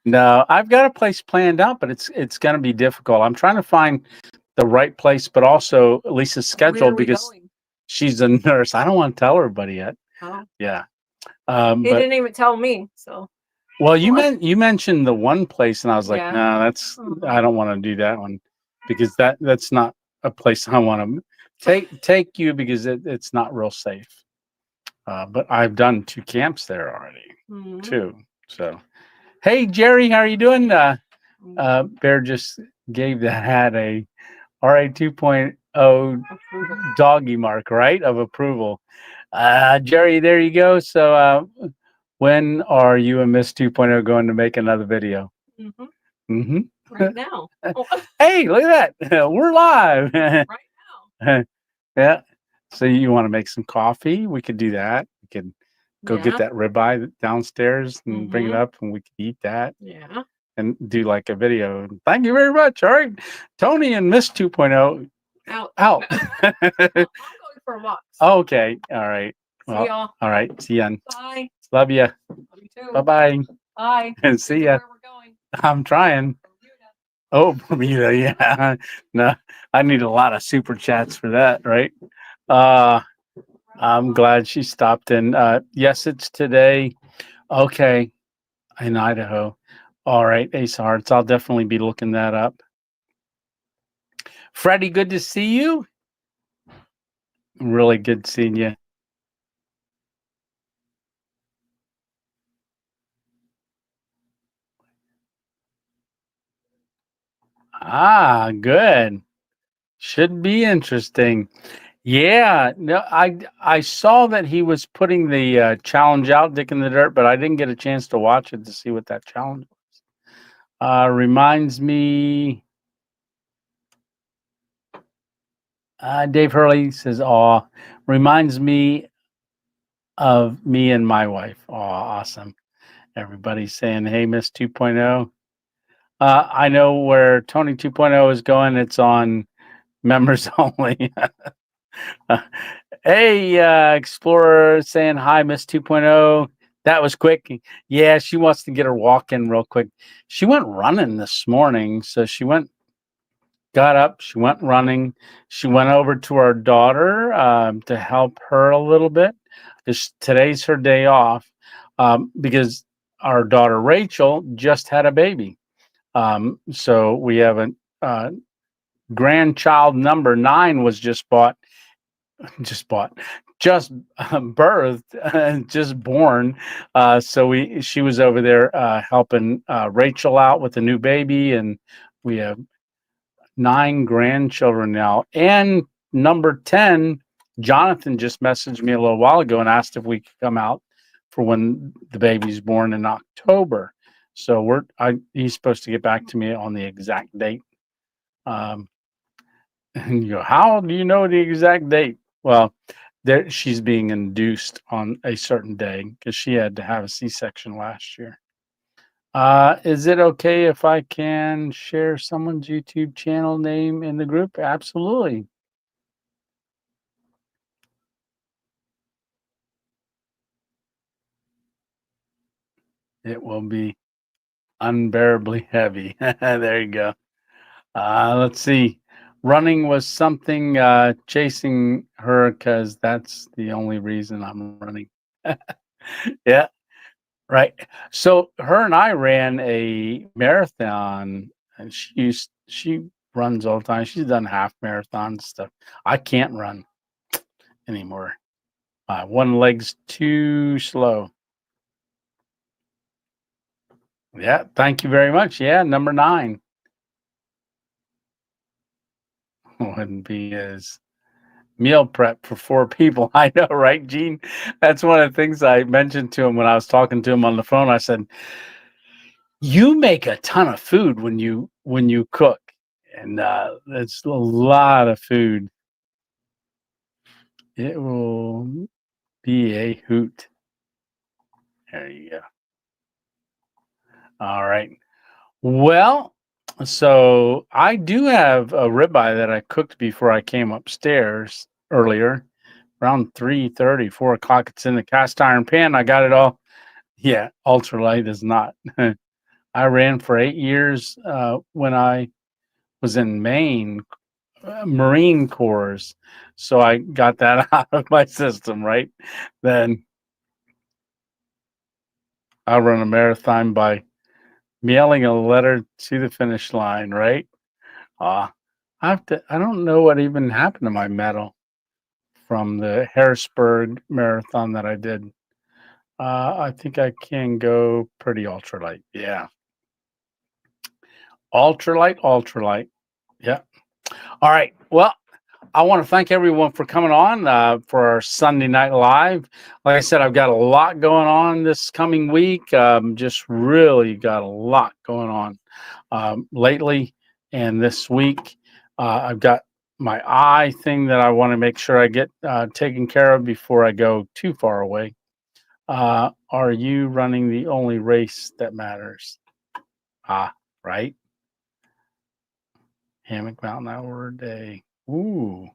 Speaker 1: No, I've got a place planned out, but it's going to be difficult. I'm trying to find the right place, but also Lisa's schedule because she's a nurse. I don't want to tell everybody yet.
Speaker 2: Oh.
Speaker 1: Yeah.
Speaker 2: He didn't even tell me. So.
Speaker 1: Well, you mentioned the one place, and I was like, no, that's I don't want to do that one because that's not a place I want to take you because it's not real safe. But I've done 2 camps there already too. So, hey Jerry, how are you doing? Bear just gave that hat a RA 2.0 doggy mark, right, of approval. Jerry, there you go. So when are you and Miss 2.0 going to make another video?
Speaker 2: Right now.
Speaker 1: Hey, look at that. We're live.
Speaker 2: Right now.
Speaker 1: Yeah. So you want to make some coffee? We could do that. We could go get that ribeye downstairs and bring it up and we could eat that.
Speaker 2: Yeah.
Speaker 1: And do like a video. Thank you very much. All right. Tony and Miss 2.0 out.
Speaker 2: I'm going for a walk.
Speaker 1: Okay. All right.
Speaker 2: Well, see y'all.
Speaker 1: All right. See ya.
Speaker 2: Bye.
Speaker 1: Love you.
Speaker 2: Love you too.
Speaker 1: Bye-bye.
Speaker 2: Bye.
Speaker 1: And see ya.
Speaker 2: Where we're going.
Speaker 1: I'm trying. Oh, Bermuda. Yeah. No, I need a lot of super chats for that, right? I'm glad she stopped in. Yes, it's today. Okay. In Idaho. All right, Ace of Hearts. I'll definitely be looking that up. Freddie, good to see you. Really good seeing you. Ah, good. Should be interesting. Yeah, no, I saw that he was putting the challenge out, Dick in the Dirt, but I didn't get a chance to watch it to see what that challenge was. Reminds me, Dave Hurley says, "Aw, reminds me of me and my wife." Aw, awesome. Everybody's saying, "Hey, Miss 2.0." I know where Tony 2.0 is going. It's on members only. Uh, Hey, Explorer saying hi, Miss 2.0. That was quick. Yeah, she wants to get her walk in real quick. She went running this morning. So she got up, she went running. She went over to our daughter to help her a little bit. Today's her day off because our daughter Rachel just had a baby. So we have a grandchild number 9 was just bought, just birthed, just born. So she was over there helping Rachel out with the new baby, and we have 9 grandchildren now. And number 10, Jonathan just messaged me a little while ago and asked if we could come out for when the baby's born in October. So he's supposed to get back to me on the exact date. Um, and you go, how do you know the exact date? Well, she's being induced on a certain day because she had to have a C-section last year. Is it okay if I can share someone's YouTube channel name in the group? Absolutely. It will be unbearably heavy. There you go. Let's see. Running was something chasing her because that's the only reason I'm running. Yeah. Right. So her and I ran a marathon, and she runs all the time. She's done half marathon stuff. I can't run anymore. One leg's too slow. Yeah. Thank you very much. Yeah. Number 9 wouldn't be as meal prep for 4 people. I know, right, Gene? That's one of the things I mentioned to him when I was talking to him on the phone. I said, you make a ton of food when you cook, and it's a lot of food. It will be a hoot. There you go. All right. Well, so I do have a ribeye that I cooked before I came upstairs earlier, around 3:30, 4 o'clock. It's in the cast iron pan. I got it all. Yeah, ultralight is not. I ran for 8 years when I was in Maine, Marine Corps. So I got that out of my system, right? Then I'll run a marathon by mailing a letter to the finish line, right? Uh, I don't know what even happened to my medal from the Harrisburg marathon that I did. I think I can go pretty ultralight. Yeah. Ultralight, ultralight. Yeah. All right. Well, I want to thank everyone for coming on for our Sunday Night Live. Like I said, I've got a lot going on this coming week. Just really got a lot going on lately and this week. I've got my eye thing that I want to make sure I get taken care of before I go too far away. Are you running the only race that matters? Right. Hammock Mountain hour a day. Ooh,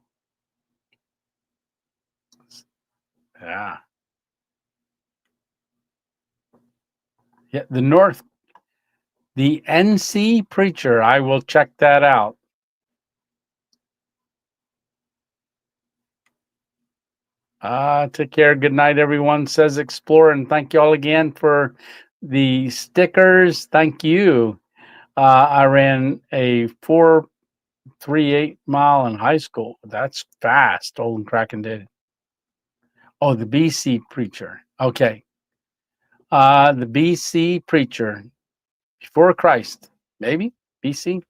Speaker 1: yeah. Yeah, the NC Preacher. I will check that out. Take care. Good night, everyone, says Explorer. And thank you all again for the stickers. Thank you. I ran a 3 8 mile in high school. That's fast. Old and cracking did. Oh, the BC preacher. Okay. The BC preacher before Christ, maybe BC.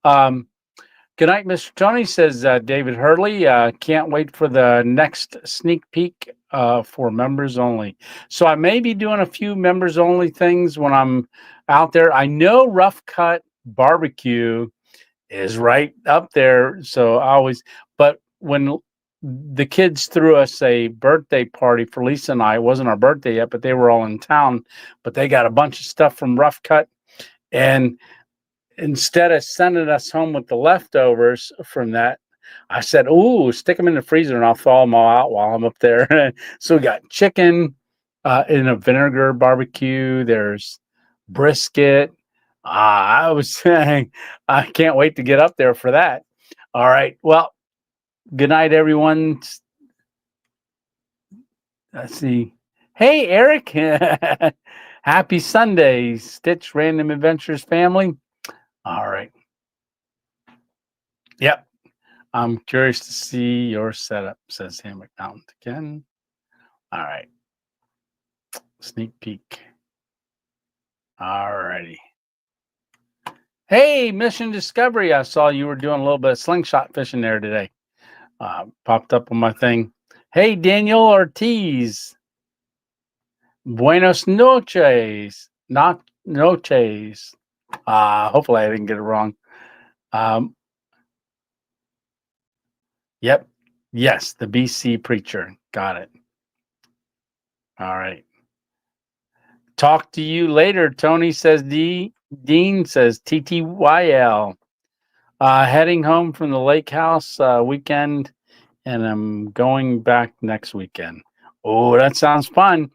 Speaker 1: Um, Good night, Mr. Tony, says David Hurley. Can't wait for the next sneak peek for members only. So I may be doing a few members only things when I'm out there. I know Rough Cut Barbecue is right up there. So I always, but when the kids threw us a birthday party for Lisa and I, it wasn't our birthday yet, but they were all in town, but they got a bunch of stuff from Rough Cut. And instead of sending us home with the leftovers from that, I said, "Ooh, stick them in the freezer and I'll thaw them all out while I'm up there." So we got chicken in a vinegar barbecue. There's brisket. I was saying, I can't wait to get up there for that. All right. Well, good night, everyone. Let's see. Hey, Eric. Happy Sunday, Stitch Random Adventures family. All right. Yep. I'm curious to see your setup, says Hammock Mountain again. All right. Sneak peek. All righty. Hey, Mission Discovery. I saw you were doing a little bit of slingshot fishing there today. Popped up on my thing. Hey, Daniel Ortiz. Buenos noches. Not noches. Hopefully I didn't get it wrong. Yep. Yes, the BC preacher. Got it. All right. Talk to you later, Tony, says D. Dean says TTYL. Heading home from the lake house weekend, and I'm going back next weekend. Oh, that sounds fun.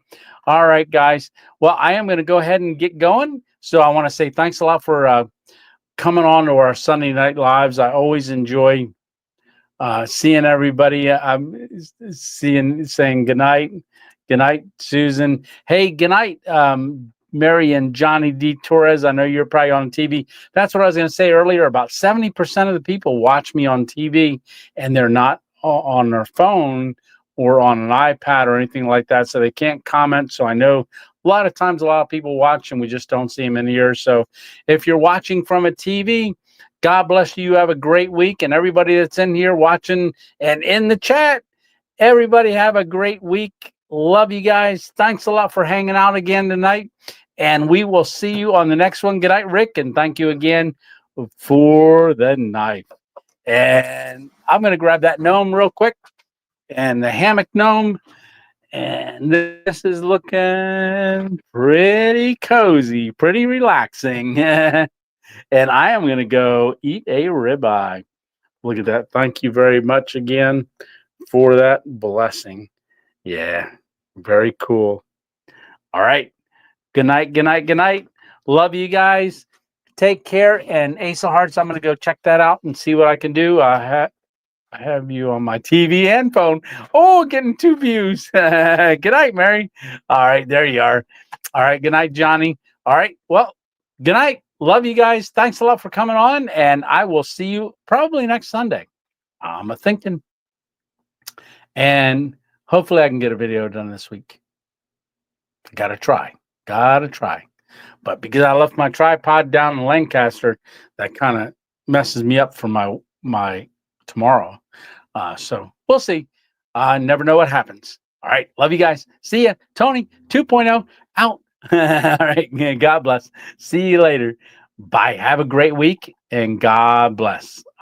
Speaker 1: All right, guys. Well, I am going to go ahead and get going. So I want to say thanks a lot for coming on to our Sunday Night Lives. I always enjoy seeing everybody. I'm saying good night. Good night, Susan. Hey, good night, Mary and Johnny D. Torres. I know you're probably on TV. That's what I was going to say earlier. About 70% of the people watch me on TV, and they're not on their phone or on an iPad or anything like that, so they can't comment. So I know a lot of times a lot of people watch, and we just don't see them in here. So if you're watching from a TV, God bless you. You have a great week, and everybody that's in here watching and in the chat, everybody have a great week. Love you guys. Thanks a lot for hanging out again tonight. And we will see you on the next one. Good night, Rick. And thank you again for the knife. And I'm going to grab that gnome real quick and the hammock gnome. And this is looking pretty cozy, pretty relaxing. And I am going to go eat a ribeye. Look at that. Thank you very much again for that blessing. Yeah, very cool. All right. Good night, good night, good night. Love you guys. Take care. And Ace of Hearts, I'm going to go check that out and see what I can do. I have you on my TV and phone. Oh, getting 2 views. Good night, Mary. All right, there you are. All right, good night, Johnny. All right, well, good night. Love you guys. Thanks a lot for coming on, and I will see you probably next Sunday. I'm thinking. And hopefully I can get a video done this week. Gotta try. But because I left my tripod down in Lancaster, that kind of messes me up for my tomorrow. So we'll see. Never know what happens. All right. Love you guys. See ya. Tony 2.0 out. All right. God bless. See you later. Bye. Have a great week and God bless.